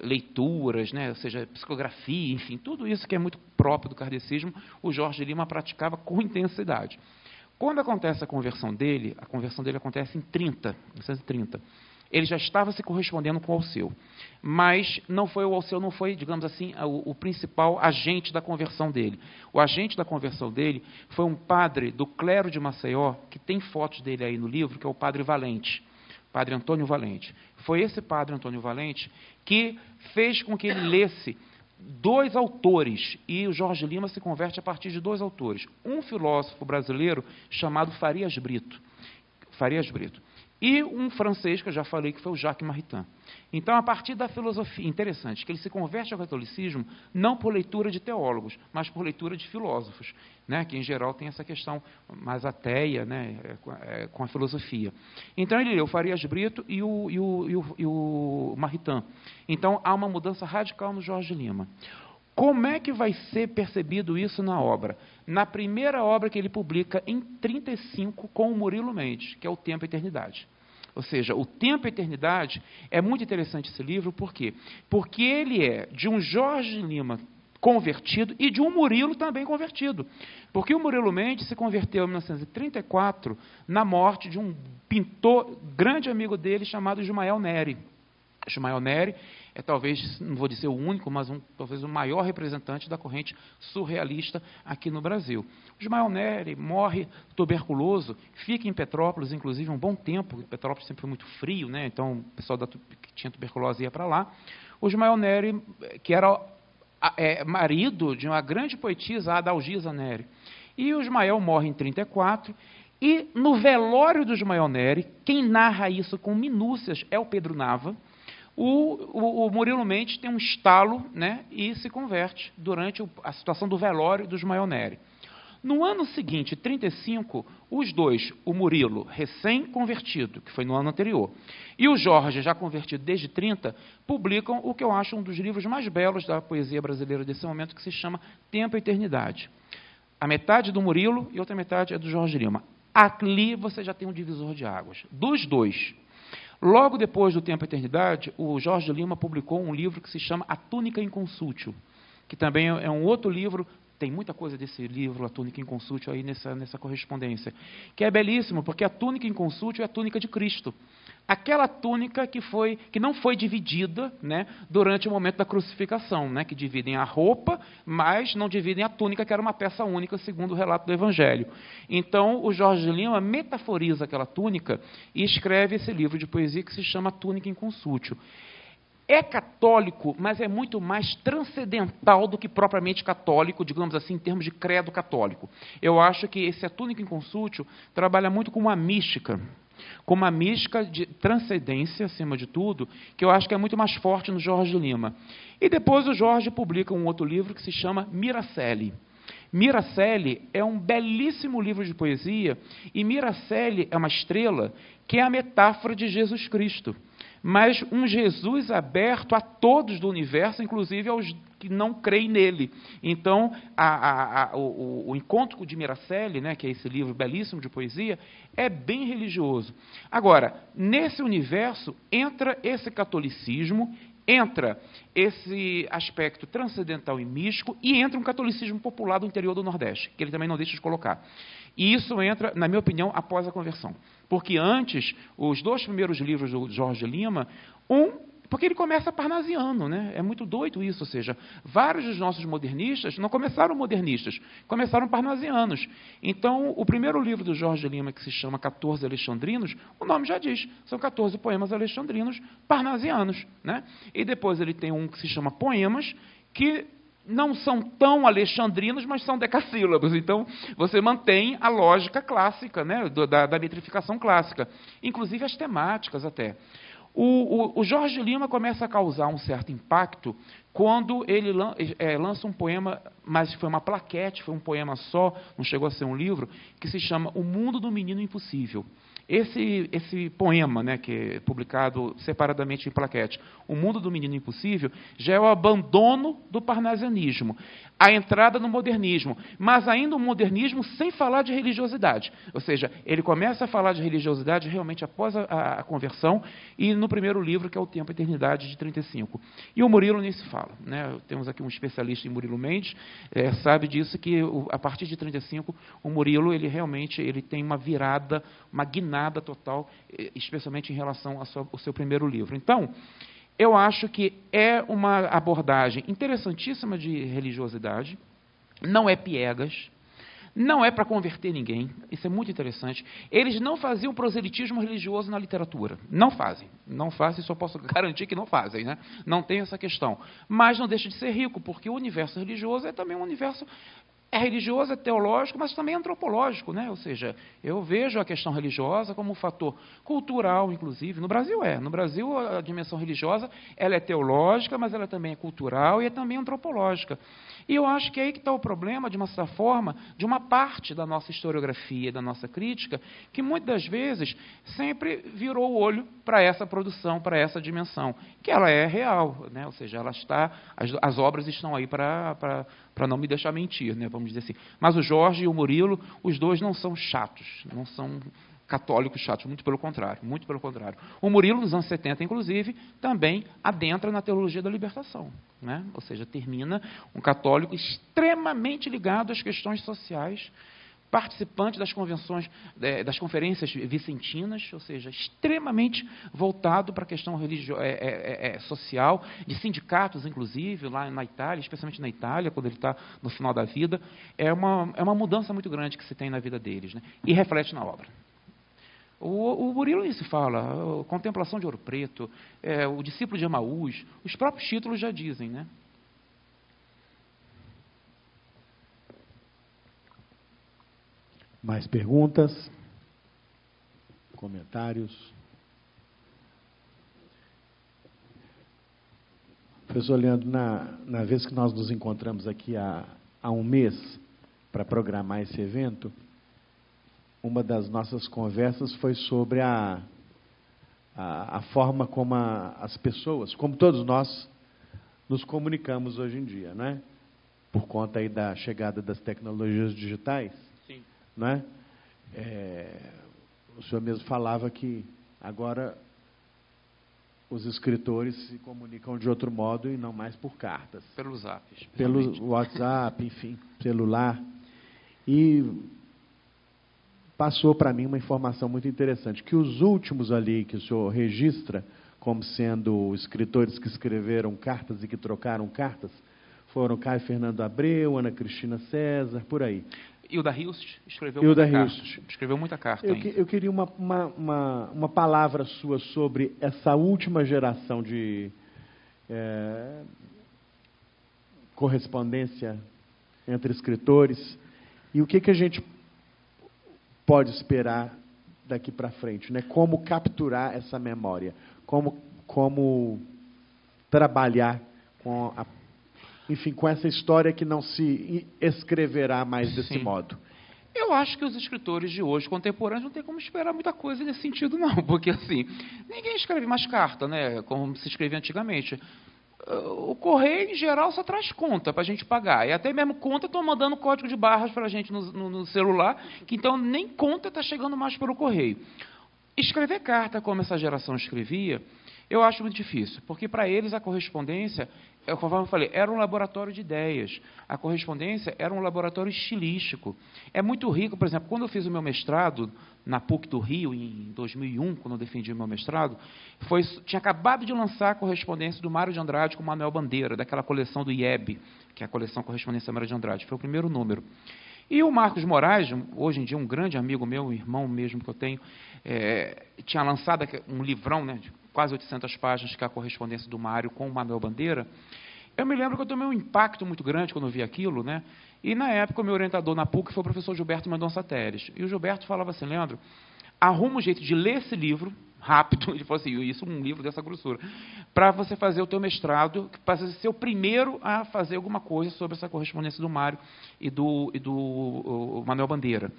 leituras, né, ou seja, psicografia, enfim, tudo isso que é muito próprio do kardecismo, o Jorge Lima praticava com intensidade. Quando acontece a conversão dele acontece em 1930. Ele já estava se correspondendo com o Alceu, mas o Alceu não foi, digamos assim, o principal agente da conversão dele. O agente da conversão dele foi um padre do clero de Maceió, que tem fotos dele aí no livro, que é o padre Valente, padre Antônio Valente. Foi esse padre Antônio Valente que fez com que ele lesse 2 autores, e o Jorge Lima se converte a partir de 2 autores. Um filósofo brasileiro chamado Farias Brito, e um francês, que eu já falei, que foi o Jacques Maritain. Então, a partir da filosofia, interessante, que ele se converte ao catolicismo não por leitura de teólogos, mas por leitura de filósofos, né, que em geral tem essa questão mais ateia, né, com a filosofia. Então, ele leu Farias Brito e o Maritain. Então, há uma mudança radical no Jorge Lima. Como é que vai ser percebido isso na obra? Na primeira obra que ele publica em 1935 com o Murilo Mendes, que é O Tempo e a Eternidade. Ou seja, O Tempo e a Eternidade é muito interessante esse livro, por quê? Porque ele é de um Jorge Lima convertido e de um Murilo também convertido. Porque o Murilo Mendes se converteu em 1934 na morte de um pintor, grande amigo dele, chamado Ismael Neri. Ismael Neri é talvez, não vou dizer o único, mas talvez o maior representante da corrente surrealista aqui no Brasil. O Ismael Neri morre tuberculoso, fica em Petrópolis, inclusive, um bom tempo. Petrópolis sempre foi muito frio, né? Então o pessoal que tinha tuberculose ia para lá. O Ismael Neri, que era marido de uma grande poetisa, a Adalgisa Neri. E o Ismael morre em 1934, e no velório do Ismael Neri, quem narra isso com minúcias é o Pedro Nava. O Murilo Mendes tem um estalo, né, e se converte durante a situação do velório do Ismael Neri. No ano seguinte, 1935, os dois, o Murilo, recém-convertido, que foi no ano anterior, e o Jorge, já convertido desde 1930, publicam o que eu acho um dos livros mais belos da poesia brasileira desse momento, que se chama Tempo e Eternidade. A metade do Murilo e outra metade é do Jorge Lima. Ali você já tem um divisor de águas. Dos dois. Logo depois do Tempo e Eternidade, o Jorge Lima publicou um livro que se chama A Túnica Inconsútil, que também é um outro livro, tem muita coisa desse livro, A Túnica Inconsútil, aí nessa correspondência, que é belíssimo, porque a túnica inconsútil é a túnica de Cristo. Aquela túnica que não foi dividida, né, durante o momento da crucificação, né, que dividem a roupa, mas não dividem a túnica, que era uma peça única, segundo o relato do Evangelho. Então, o Jorge Lima metaforiza aquela túnica e escreve esse livro de poesia que se chama Túnica Inconsútil. É católico, mas é muito mais transcendental do que propriamente católico, digamos assim, em termos de credo católico. Eu acho que esse A Túnica Inconsútil trabalha muito com uma mística de transcendência, acima de tudo, que eu acho que é muito mais forte no Jorge Lima. E depois o Jorge publica um outro livro que se chama Miracelli. Miracelli é um belíssimo livro de poesia, e Miracelli é uma estrela que é a metáfora de Jesus Cristo, mas um Jesus aberto a todos do universo, inclusive aos que não creem nele. Então, o encontro de Miracelli, né, que é esse livro belíssimo de poesia, é bem religioso. Agora, nesse universo entra esse catolicismo, entra esse aspecto transcendental e místico, e entra um catolicismo popular do interior do Nordeste, que ele também não deixa de colocar. E isso entra, na minha opinião, após a conversão. Porque antes, os 2 primeiros livros do Jorge Lima, porque ele começa parnasiano, né? É muito doido isso, ou seja, vários dos nossos modernistas não começaram modernistas, começaram parnasianos. Então, o primeiro livro do Jorge Lima, que se chama 14 Alexandrinos, o nome já diz, são 14 poemas alexandrinos parnasianos, né? E depois ele tem um que se chama Poemas, que não são tão alexandrinos, mas são decassílabos. Então, você mantém a lógica clássica, né, da metrificação clássica, inclusive as temáticas até. O Jorge Lima começa a causar um certo impacto quando ele lança um poema, mas foi uma plaquete, foi um poema só, não chegou a ser um livro, que se chama O Mundo do Menino Impossível. Esse poema, né, que é publicado separadamente em plaquete, O Mundo do Menino Impossível, já é o abandono do parnasianismo, a entrada no modernismo, mas ainda um modernismo sem falar de religiosidade. Ou seja, ele começa a falar de religiosidade realmente após a conversão, e no primeiro livro, que é O Tempo e a Eternidade, de 35. E o Murilo nem se fala, né? Temos aqui um especialista em Murilo Mendes, sabe disso, que a partir de 35, o Murilo ele tem uma virada, uma guinada total, especialmente em relação ao seu primeiro livro. Então, eu acho que é uma abordagem interessantíssima de religiosidade, não é piegas, não é para converter ninguém, isso é muito interessante. Eles não faziam proselitismo religioso na literatura, não fazem, isso eu posso garantir que não fazem, né? Não tem essa questão. Mas não deixa de ser rico, porque o universo religioso é também um universo... É religioso, é teológico, mas também é antropológico, né? Ou seja, eu vejo a questão religiosa como um fator cultural, inclusive. No Brasil No Brasil, a dimensão religiosa ela é teológica, mas ela também é cultural e é também antropológica. E eu acho que é aí que está o problema, de uma certa forma, de uma parte da nossa historiografia, da nossa crítica, que muitas das vezes sempre virou o olho para essa produção, para essa dimensão, que ela é real, né? Ou seja, ela está, as obras estão aí para não me deixar mentir, né? Vamos dizer assim. Mas o Jorge e o Murilo, os dois não são chatos, não são católicos chatos, muito pelo contrário, muito pelo contrário. O Murilo, nos anos 70, inclusive, também adentra na teologia da libertação, né? Ou seja, termina um católico extremamente ligado às questões sociais, participante das convenções, das conferências vicentinas, ou seja, extremamente voltado para a questão social, de sindicatos, inclusive, lá na Itália, especialmente na Itália, quando ele está no final da vida. É uma mudança muito grande que se tem na vida deles, né? E reflete na obra. O Murilo isso fala, Contemplação de Ouro Preto, o Discípulo de Emaús, os próprios títulos já dizem, né? Mais perguntas? Comentários? Professor Leandro, na vez que nós nos encontramos aqui há um mês para programar esse evento, uma das nossas conversas foi sobre a forma como as pessoas, como todos nós, nos comunicamos hoje em dia, né? Por conta aí da chegada das tecnologias digitais. Sim. Né? O senhor mesmo falava que agora os escritores se comunicam de outro modo e não mais por cartas. Pelo Zap. Pelo WhatsApp, enfim, celular. E passou para mim uma informação muito interessante, que os últimos ali que o senhor registra como sendo escritores que escreveram cartas e que trocaram cartas, foram Caio Fernando Abreu, Ana Cristina César, por aí. Hilda Hilst escreveu muita carta. Escreveu muita carta. Eu queria uma palavra sua sobre essa última geração de correspondência entre escritores e o que a gente pode esperar daqui para frente, né? Como capturar essa memória, como trabalhar com com essa história que não se escreverá mais desse modo. Eu acho que os escritores de hoje, contemporâneos, não tem como esperar muita coisa nesse sentido, não. Porque, assim, ninguém escreve mais carta, né? Como se escrevia antigamente. O correio, em geral, só traz conta para a gente pagar. E até mesmo conta estão mandando código de barras para a gente no celular, que então nem conta está chegando mais pelo correio. Escrever carta como essa geração escrevia, eu acho muito difícil, porque para eles a correspondência, conforme eu falei, era um laboratório de ideias. A correspondência era um laboratório estilístico. É muito rico, por exemplo, quando eu fiz o meu mestrado na PUC do Rio, em 2001, quando eu defendi o meu mestrado, tinha acabado de lançar a correspondência do Mário de Andrade com o Manuel Bandeira, daquela coleção do IEB, que é a coleção Correspondência Mário de Andrade. Foi o primeiro número. E o Marcos Moraes, hoje em dia um grande amigo meu, um irmão mesmo que eu tenho, tinha lançado um livrão, né, de quase 800 páginas, que é a correspondência do Mário com o Manuel Bandeira. Eu me lembro que eu tomei um impacto muito grande quando eu vi aquilo, né? E, na época, o meu orientador na PUC foi o professor Gilberto Mendonça Teres. E o Gilberto falava assim, Leandro, arruma um jeito de ler esse livro rápido, ele falou assim, isso um livro dessa grossura, para você fazer o teu mestrado, para você ser o primeiro a fazer alguma coisa sobre essa correspondência do Mário e do Manuel Bandeira.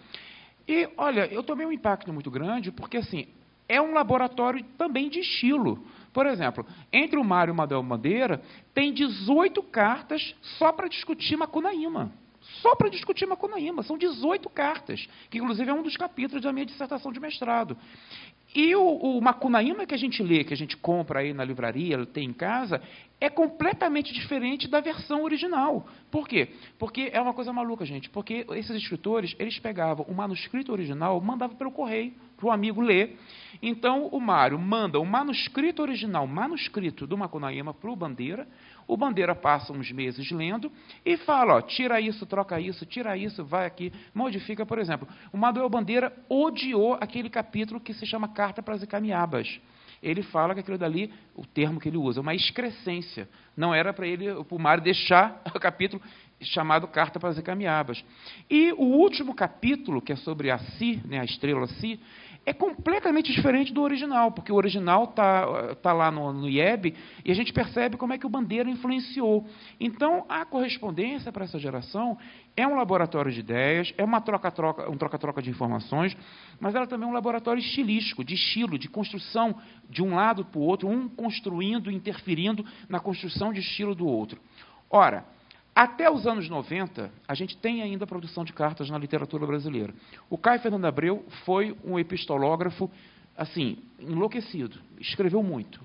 E, olha, eu tomei um impacto muito grande, porque, assim, é um laboratório também de estilo. Por exemplo, entre o Mário e o Manuel Bandeira, tem 18 cartas só para discutir Macunaíma. Só para discutir Macunaíma. São 18 cartas, que inclusive é um dos capítulos da minha dissertação de mestrado. E o Macunaíma que a gente lê, que a gente compra aí na livraria, tem em casa, é completamente diferente da versão original. Por quê? Porque é uma coisa maluca, gente. Porque esses escritores, eles pegavam o manuscrito original, mandavam pelo correio, para o amigo ler. Então, o Mário manda o manuscrito original, manuscrito do Macunaíma para o Bandeira. O Bandeira passa uns meses lendo e fala, ó, tira isso, troca isso, tira isso, vai aqui, modifica, por exemplo. O Manuel Bandeira odiou aquele capítulo que se chama Carta para as Icamiabas. Ele fala que aquilo dali, o termo que ele usa, é uma excrescência. Não era para ele, para o Mário deixar o capítulo chamado Carta para as Icamiabas. E o último capítulo, que é sobre a Si, né, a estrela Si, é completamente diferente do original, porque o original tá lá no IEB e a gente percebe como é que o Bandeira influenciou. Então, a correspondência para essa geração é um laboratório de ideias, é um troca-troca de informações, mas ela também é um laboratório estilístico, de estilo, de construção de um lado para o outro, um construindo, interferindo na construção de estilo do outro. Ora, até os anos 90, a gente tem ainda a produção de cartas na literatura brasileira. O Caio Fernando Abreu foi um epistológrafo, assim, enlouquecido. Escreveu muito.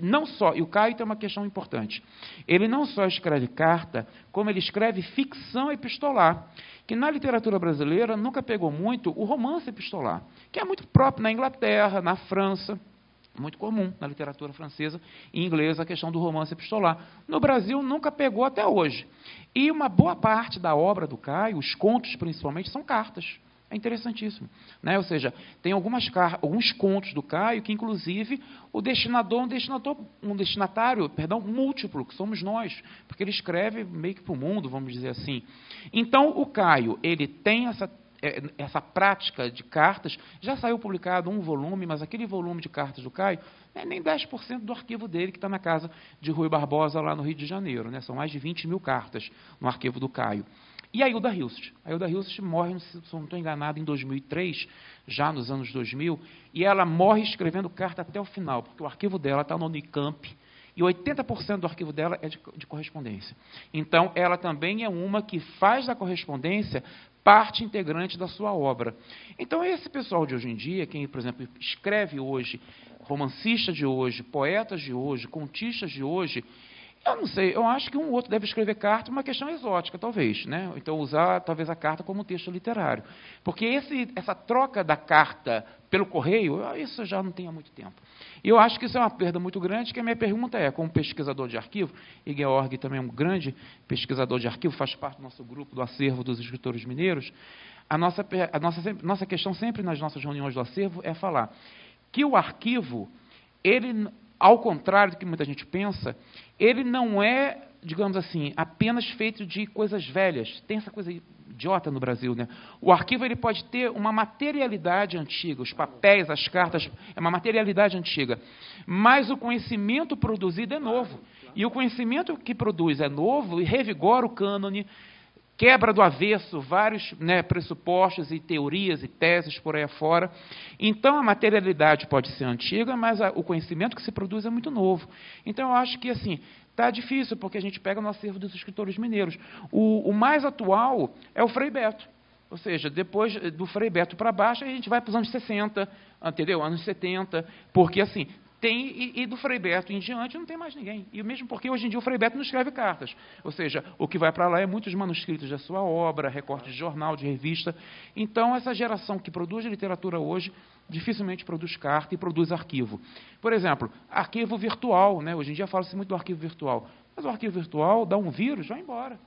Não só, e o Caio tem uma questão importante. Ele não só escreve carta, como ele escreve ficção epistolar, que na literatura brasileira nunca pegou muito o romance epistolar, que é muito próprio na Inglaterra, na França. Muito comum na literatura francesa e inglesa a questão do romance epistolar. No Brasil nunca pegou até hoje. E uma boa parte da obra do Caio, os contos principalmente, são cartas. É interessantíssimo. Né? Ou seja, tem alguns contos do Caio que, inclusive, o destinador um destinatário múltiplo, que somos nós, porque ele escreve meio que para o mundo, vamos dizer assim. Então, o Caio, ele tem essa prática de cartas, já saiu publicado um volume, mas aquele volume de cartas do Caio não é nem 10% do arquivo dele, que está na casa de Rui Barbosa, lá no Rio de Janeiro. Né? São mais de 20 mil cartas no arquivo do Caio. E a Hilda Hilst. A Hilda Hilst morre, se não estou enganado, em 2003, já nos anos 2000, e ela morre escrevendo carta até o final, porque o arquivo dela está no Unicamp, e 80% do arquivo dela é de correspondência. Então, ela também é uma que faz da correspondência parte integrante da sua obra. Então, esse pessoal de hoje em dia, quem, por exemplo, escreve hoje, romancistas de hoje, poetas de hoje, contistas de hoje, eu não sei, eu acho que um ou outro deve escrever carta, uma questão exótica, talvez, né? Então, usar, talvez, a carta como texto literário. Porque essa troca da carta pelo correio, isso já não tem há muito tempo. E eu acho que isso é uma perda muito grande, que a minha pergunta é, como pesquisador de arquivo, e Georg também é um grande pesquisador de arquivo, faz parte do nosso grupo do acervo dos escritores mineiros, a nossa questão sempre nas nossas reuniões do acervo é falar que o arquivo, ele, ao contrário do que muita gente pensa, ele não é, digamos assim, apenas feito de coisas velhas. Tem essa coisa idiota no Brasil, né? O arquivo ele pode ter uma materialidade antiga, os papéis, as cartas, é uma materialidade antiga. Mas o conhecimento produzido é novo. E o conhecimento que produz é novo e revigora o cânone, quebra do avesso vários, né, pressupostos e teorias e teses por aí afora. Então, a materialidade pode ser antiga, mas o conhecimento que se produz é muito novo. Então, eu acho que, assim, está difícil, porque a gente pega no acervo dos escritores mineiros. O mais atual é o Frei Beto. Ou seja, depois do Frei Beto para baixo, a gente vai para os anos 60, entendeu? Anos 70, porque, assim, e do Frei Beto em diante não tem mais ninguém. E mesmo porque hoje em dia o Frei Beto não escreve cartas. Ou seja, o que vai para lá é muitos manuscritos da sua obra, recortes de jornal, de revista. Então, essa geração que produz literatura hoje dificilmente produz carta e produz arquivo. Por exemplo, arquivo virtual. Né? Hoje em dia fala-se muito do arquivo virtual. Mas o arquivo virtual dá um vírus, vai embora.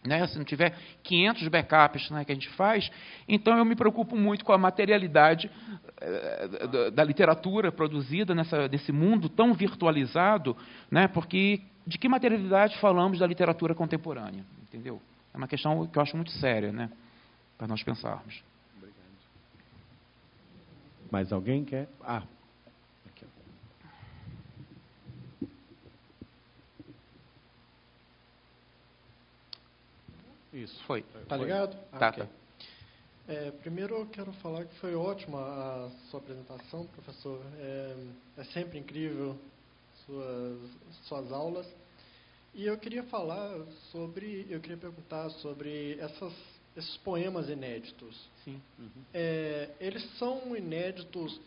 Né? Se não tiver 500 backups, né, que a gente faz, então eu me preocupo muito com a materialidade da literatura produzida desse mundo tão virtualizado, né, porque de que materialidade falamos da literatura contemporânea? Entendeu? É uma questão que eu acho muito séria, né, para nós pensarmos. Obrigado. Mais alguém quer? Aqui. Isso, foi. Tá ligado? Tá, ok. tá. Primeiro eu quero falar que foi ótima a sua apresentação, professor. É sempre incrível suas aulas. E eu queria perguntar sobre esses poemas inéditos. Sim. Eles são inéditos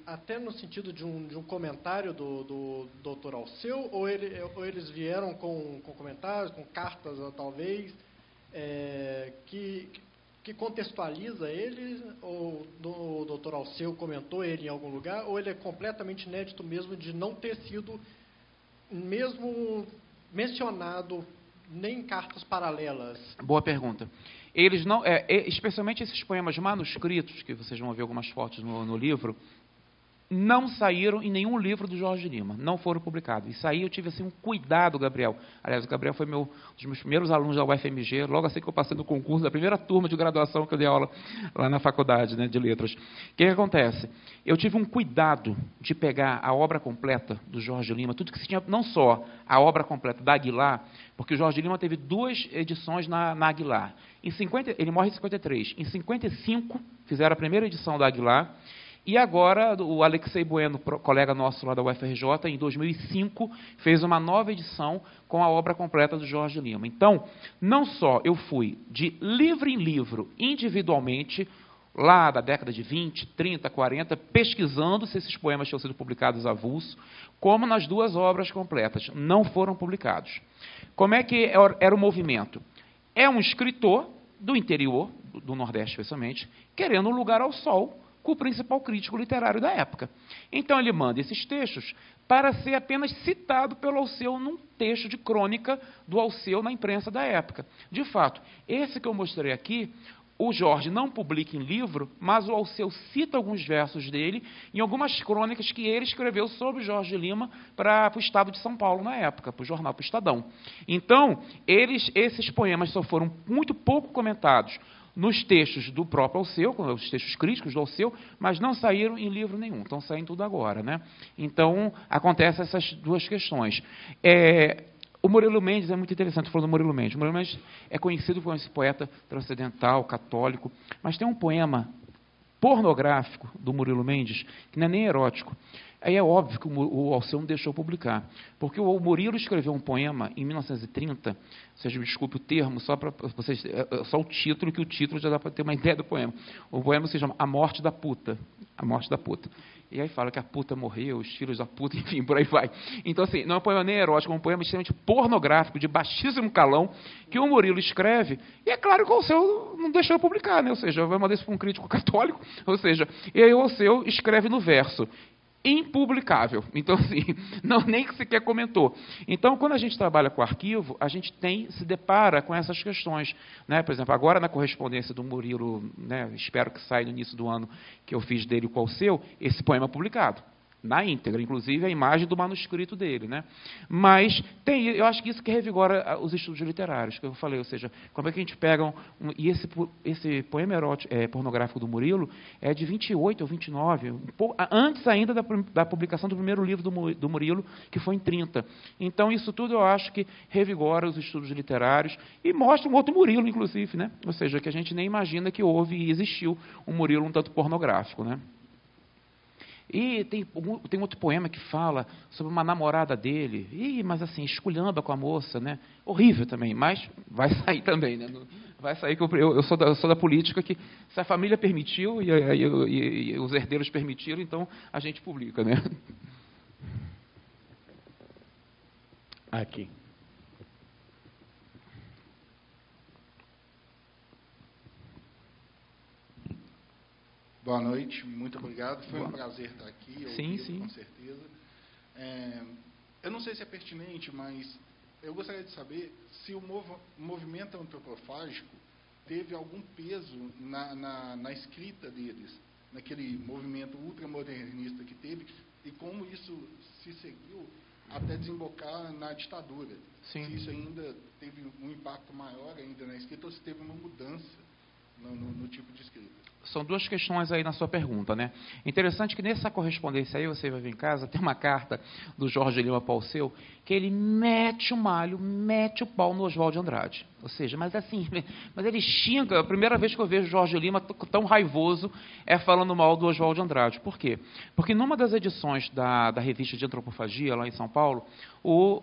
até no sentido de um comentário do Dr. Alceu, ou eles vieram com comentários, com cartas, talvez, que contextualiza ele, ou o Dr. Alceu comentou ele em algum lugar, ou ele é completamente inédito mesmo de não ter sido mesmo mencionado nem em cartas paralelas? Boa pergunta. Eles não, especialmente esses poemas manuscritos, que vocês vão ver algumas fotos no livro, não saíram em nenhum livro do Jorge Lima, não foram publicados. Isso aí eu tive assim, um cuidado, Gabriel. Aliás, o Gabriel foi um dos meus primeiros alunos da UFMG, logo assim que eu passei no concurso, da primeira turma de graduação que eu dei aula lá na faculdade, né, de letras. O que acontece? Eu tive um cuidado de pegar a obra completa do Jorge Lima, tudo que se tinha, não só a obra completa da Aguilar, porque o Jorge Lima teve 2 edições na Aguilar. Ele morre em 53. Em 55, fizeram a primeira edição da Aguilar. E agora, o Alexei Bueno, colega nosso lá da UFRJ, em 2005, fez uma nova edição com a obra completa do Jorge Lima. Então, não só eu fui de livro em livro, individualmente, lá da década de 20, 30, 40, pesquisando se esses poemas tinham sido publicados avulso, como nas 2 obras completas. Não foram publicados. Como é que era o movimento? É um escritor do interior, do Nordeste especialmente, querendo um lugar ao sol, com o principal crítico literário da época. Então ele manda esses textos para ser apenas citado pelo Alceu num texto de crônica do Alceu na imprensa da época. De fato, esse que eu mostrei aqui, o Jorge não publica em livro, mas o Alceu cita alguns versos dele em algumas crônicas que ele escreveu sobre Jorge Lima para o Estado de São Paulo na época, para o jornal, para o Estadão. Então, esses poemas só foram muito pouco comentados nos textos do próprio Alceu, os textos críticos do Alceu, mas não saíram em livro nenhum, estão saindo tudo agora, né? Então, acontecem essas 2 questões. O Murilo Mendes é muito interessante, falando do Murilo Mendes. O Murilo Mendes é conhecido como esse poeta transcendental, católico, mas tem um poema pornográfico do Murilo Mendes, que não é nem erótico. Aí é óbvio que o Alceu não deixou publicar, porque o Murilo escreveu um poema em 1930, vocês me desculpe o termo, só o título, que o título já dá para ter uma ideia do poema. O poema se chama A Morte da Puta. A Morte da Puta. E aí fala que a puta morreu, os filhos da puta, enfim, por aí vai. Então, assim, não é um poema nem erótico, é um poema extremamente pornográfico, de baixíssimo calão, que o Murilo escreve, e é claro que o Alceu não deixou publicar, né? Ou seja, vai mandar isso para um crítico católico, ou seja, e aí o Alceu escreve no verso: impublicável. Então, assim, nem que sequer comentou. Então, quando a gente trabalha com arquivo, a gente se depara com essas questões, né? Por exemplo, agora na correspondência do Murilo, né, espero que saia no início do ano, que eu fiz dele com o Alceu, esse poema publicado. na íntegra, inclusive a imagem do manuscrito dele, né? Mas eu acho que isso que revigora os estudos literários, que eu falei, ou seja, como é que a gente pega e esse poema pornográfico do Murilo é de 28 ou 29, antes ainda da publicação do primeiro livro do Murilo, que foi em 30. Então, isso tudo eu acho que revigora os estudos literários e mostra um outro Murilo, inclusive, né? Ou seja, que a gente nem imagina que houve e existiu um Murilo um tanto pornográfico, né? E tem outro poema que fala sobre uma namorada dele, mas assim, esculhamba com a moça, né? Horrível também, mas vai sair também, né? Vai sair, que eu sou da política que, se a família permitiu e os herdeiros permitiram, então a gente publica, né? Aqui. Boa noite, muito obrigado. Foi um prazer estar aqui. Sim. Com certeza. Eu não sei se é pertinente, mas eu gostaria de saber se o movimento antropofágico teve algum peso na escrita deles, naquele movimento ultramodernista que teve, e como isso se seguiu até desembocar na ditadura. Sim. Se isso ainda teve um impacto maior ainda na escrita, ou se teve uma mudança no tipo de escrita. São duas questões aí na sua pergunta, né? Interessante que nessa correspondência aí, você vai ver em casa, tem uma carta do Jorge Lima para o Alceu, que ele mete o malho, mete o pau no Oswald de Andrade. Ou seja, mas assim, mas ele xinga, a primeira vez que eu vejo Jorge Lima tão raivoso é falando mal do Oswald de Andrade. Por quê? Porque numa das edições da revista de Antropofagia, lá em São Paulo, o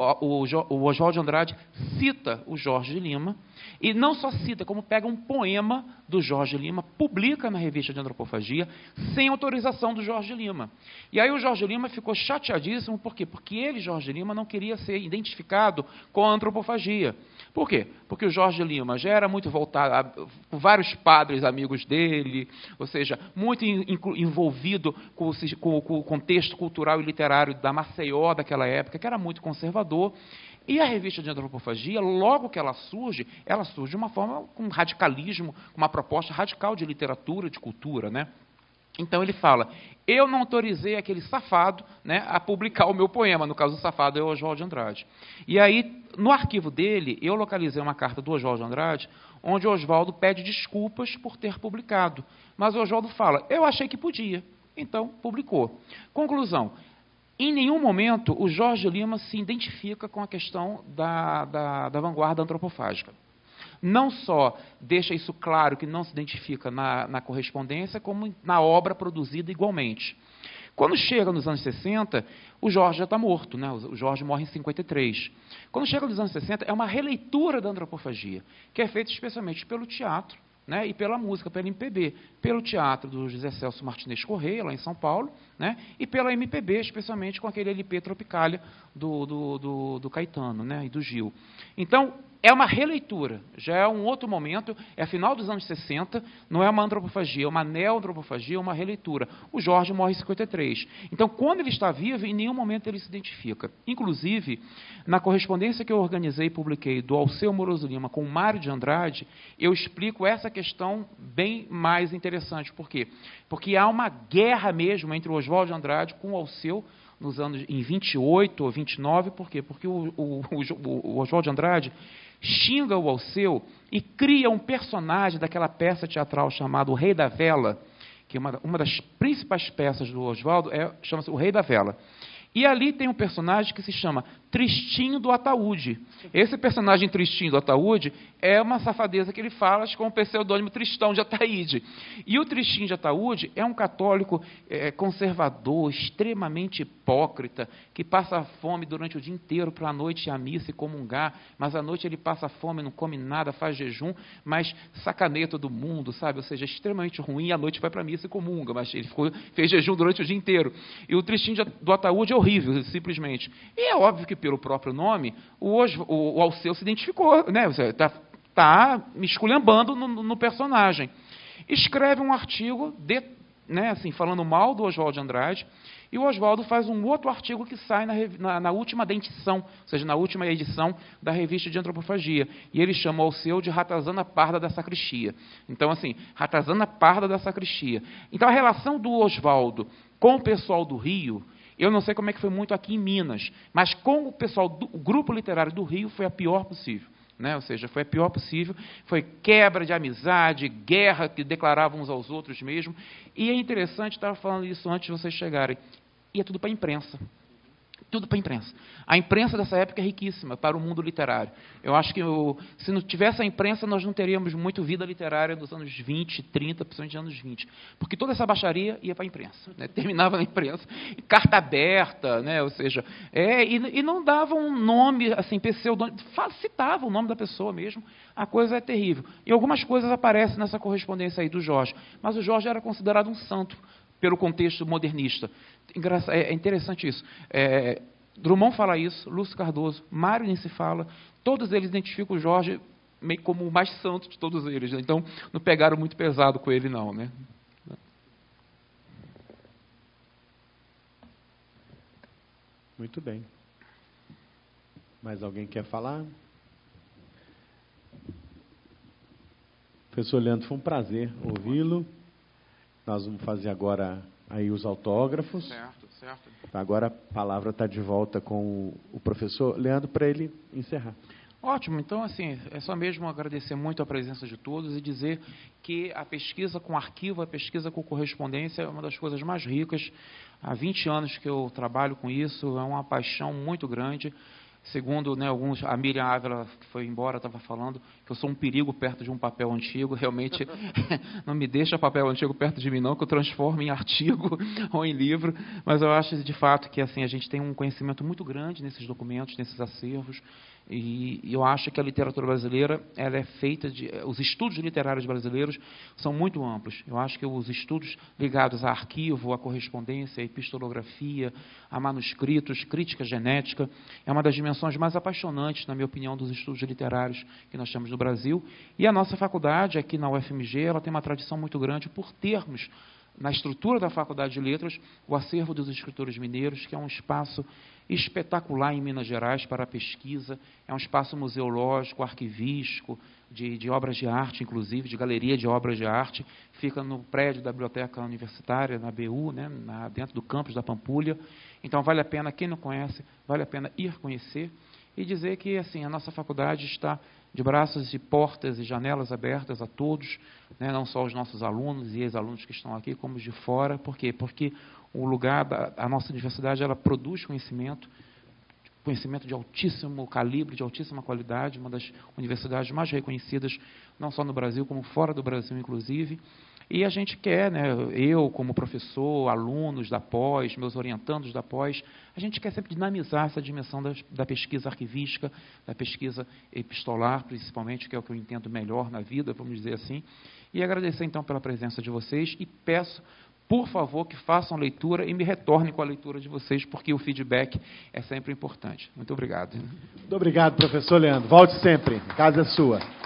Oswald de Andrade cita o Jorge Lima, e não só cita, como pega um poema do Jorge Lima, publica na revista de Antropofagia, sem autorização do Jorge Lima. E aí o Jorge Lima ficou chateadíssimo, por quê? Porque ele, Jorge Lima, não queria ser identificado com a antropofagia. Por quê? Porque o Jorge Lima já era muito voltado a vários padres amigos dele, ou seja, muito envolvido com o contexto cultural e literário da Maceió daquela época, que era muito conservador. E a revista de Antropofagia, logo que ela surge de uma forma com radicalismo, com uma proposta radical de literatura, de cultura, né? Então ele fala, eu não autorizei aquele safado, né, a publicar o meu poema, no caso o safado é o Oswald de Andrade. E aí, no arquivo dele, eu localizei uma carta do Oswald de Andrade, onde o Oswaldo pede desculpas por ter publicado. Mas o Oswaldo fala, eu achei que podia, então publicou. Conclusão, em nenhum momento o Jorge Lima se identifica com a questão da vanguarda antropofágica. Não só deixa isso claro que não se identifica na correspondência, como na obra produzida igualmente. Quando chega nos anos 60, o Jorge já está morto, né? O Jorge morre em 53. Quando chega nos anos 60, é uma releitura da antropofagia, que é feita especialmente pelo teatro, né, e pela música, pela MPB, pelo teatro do José Celso Martinez Correia, lá em São Paulo, né, e pela MPB, especialmente com aquele LP Tropicália do Caetano, né, e do Gil. Então, é uma releitura, já é um outro momento, é final dos anos 60, não é uma antropofagia, é uma neo-antropofagia, é uma releitura. O Jorge morre em 53. Então, quando ele está vivo, em nenhum momento ele se identifica. Inclusive, na correspondência que eu organizei e publiquei do Alceu Moroso Lima com o Mário de Andrade, eu explico essa questão bem mais interessante. Por quê? Porque há uma guerra mesmo entre o Oswald de Andrade com o Alceu, nos anos em 28 ou 29, por quê? Porque o Oswald de Andrade xinga o Alceu e cria um personagem daquela peça teatral chamada O Rei da Vela, que é uma das principais peças do Oswaldo, chama-se O Rei da Vela. E ali tem um personagem que se chama Tristinho do Ataúde. Esse personagem Tristinho do Ataúde é uma safadeza que ele fala com o pseudônimo Tristão de Ataíde. E o Tristinho de Ataúde é um católico conservador, extremamente hipócrita, que passa fome durante o dia inteiro para a noite ir à missa e comungar, mas à noite ele passa fome, não come nada, faz jejum, mas sacaneia todo mundo, sabe? Ou seja, é extremamente ruim, à noite vai para a missa e comunga, mas ele fez jejum durante o dia inteiro. E o Tristinho do Ataúde é horrível, simplesmente. E é óbvio que pelo próprio nome, o Alceu se identificou, né? Está me esculhambando no personagem. Escreve um artigo, né, assim, falando mal do Oswald de Andrade, e o Oswaldo faz um outro artigo que sai na última dentição, ou seja, na última edição da revista de Antropofagia. E ele chama o Alceu de Ratazana Parda da Sacristia. Então, assim, Ratazana Parda da Sacristia. Então, a relação do Oswaldo com o pessoal do Rio, eu não sei como é que foi muito aqui em Minas, mas com o pessoal do grupo literário do Rio foi a pior possível. Né? Ou seja, foi a pior possível, foi quebra de amizade, guerra que declaravam uns aos outros mesmo. E é interessante, estava falando isso antes de vocês chegarem, e é tudo para a imprensa. Tudo para a imprensa. A imprensa dessa época é riquíssima para o mundo literário. Eu acho que se não tivesse a imprensa, nós não teríamos muito vida literária dos anos 20, 30, principalmente anos 20. Porque toda essa baixaria ia para a imprensa. Né? Terminava na imprensa. Carta aberta, né? Ou seja, e não dava um nome, assim, pseudônimo, citava o nome da pessoa mesmo. A coisa é terrível. E algumas coisas aparecem nessa correspondência aí do Jorge. Mas o Jorge era considerado um santo pelo contexto modernista. É interessante isso. Drummond fala isso, Lúcio Cardoso, Mário nem se fala, todos eles identificam o Jorge meio como o mais santo de todos eles. Né? Então, não pegaram muito pesado com ele, não. Né? Muito bem. Mais alguém quer falar? Professor Leandro, foi um prazer ouvi-lo. Nós vamos fazer agora aí os autógrafos. Certo. Agora a palavra está de volta com o professor Leandro para ele encerrar. Ótimo, então, assim, é só mesmo agradecer muito a presença de todos e dizer que a pesquisa com arquivo, a pesquisa com correspondência é uma das coisas mais ricas. Há 20 anos que eu trabalho com isso, é uma paixão muito grande. Segundo, né, a Miriam Ávila, que foi embora, estava falando que eu sou um perigo perto de um papel antigo. Realmente, não me deixa papel antigo perto de mim, não, que eu transformo em artigo ou em livro. Mas eu acho, de fato, que assim, a gente tem um conhecimento muito grande nesses documentos, nesses acervos. E eu acho que a literatura brasileira, ela é feita de... Os estudos literários brasileiros são muito amplos. Eu acho que os estudos ligados a arquivo, a correspondência, a epistolografia, a manuscritos, crítica genética, é uma das dimensões mais apaixonantes, na minha opinião, dos estudos literários que nós temos no Brasil. E a nossa faculdade, aqui na UFMG, ela tem uma tradição muito grande por termos, na estrutura da Faculdade de Letras, o acervo dos escritores mineiros, que é um espaço espetacular em Minas Gerais para a pesquisa, é um espaço museológico, arquivístico, de obras de arte, inclusive, de galeria de obras de arte, fica no prédio da Biblioteca Universitária, na BU, né, dentro do campus da Pampulha. Então, vale a pena, quem não conhece, vale a pena ir conhecer e dizer que assim, a nossa faculdade está de braços e portas e janelas abertas a todos, né, não só os nossos alunos e ex-alunos que estão aqui, como os de fora. Por quê? Porque o lugar a nossa universidade, ela produz conhecimento de altíssimo calibre, de altíssima qualidade, uma das universidades mais reconhecidas, não só no Brasil, como fora do Brasil, inclusive. E a gente quer, né, eu como professor, alunos da pós, meus orientandos da pós, a gente quer sempre dinamizar essa dimensão da pesquisa arquivística, da pesquisa epistolar, principalmente, que é o que eu entendo melhor na vida, vamos dizer assim. E agradecer, então, pela presença de vocês e peço, por favor, que façam leitura e me retornem com a leitura de vocês, porque o feedback é sempre importante. Muito obrigado. Muito obrigado, professor Leandro. Volte sempre. A casa é sua.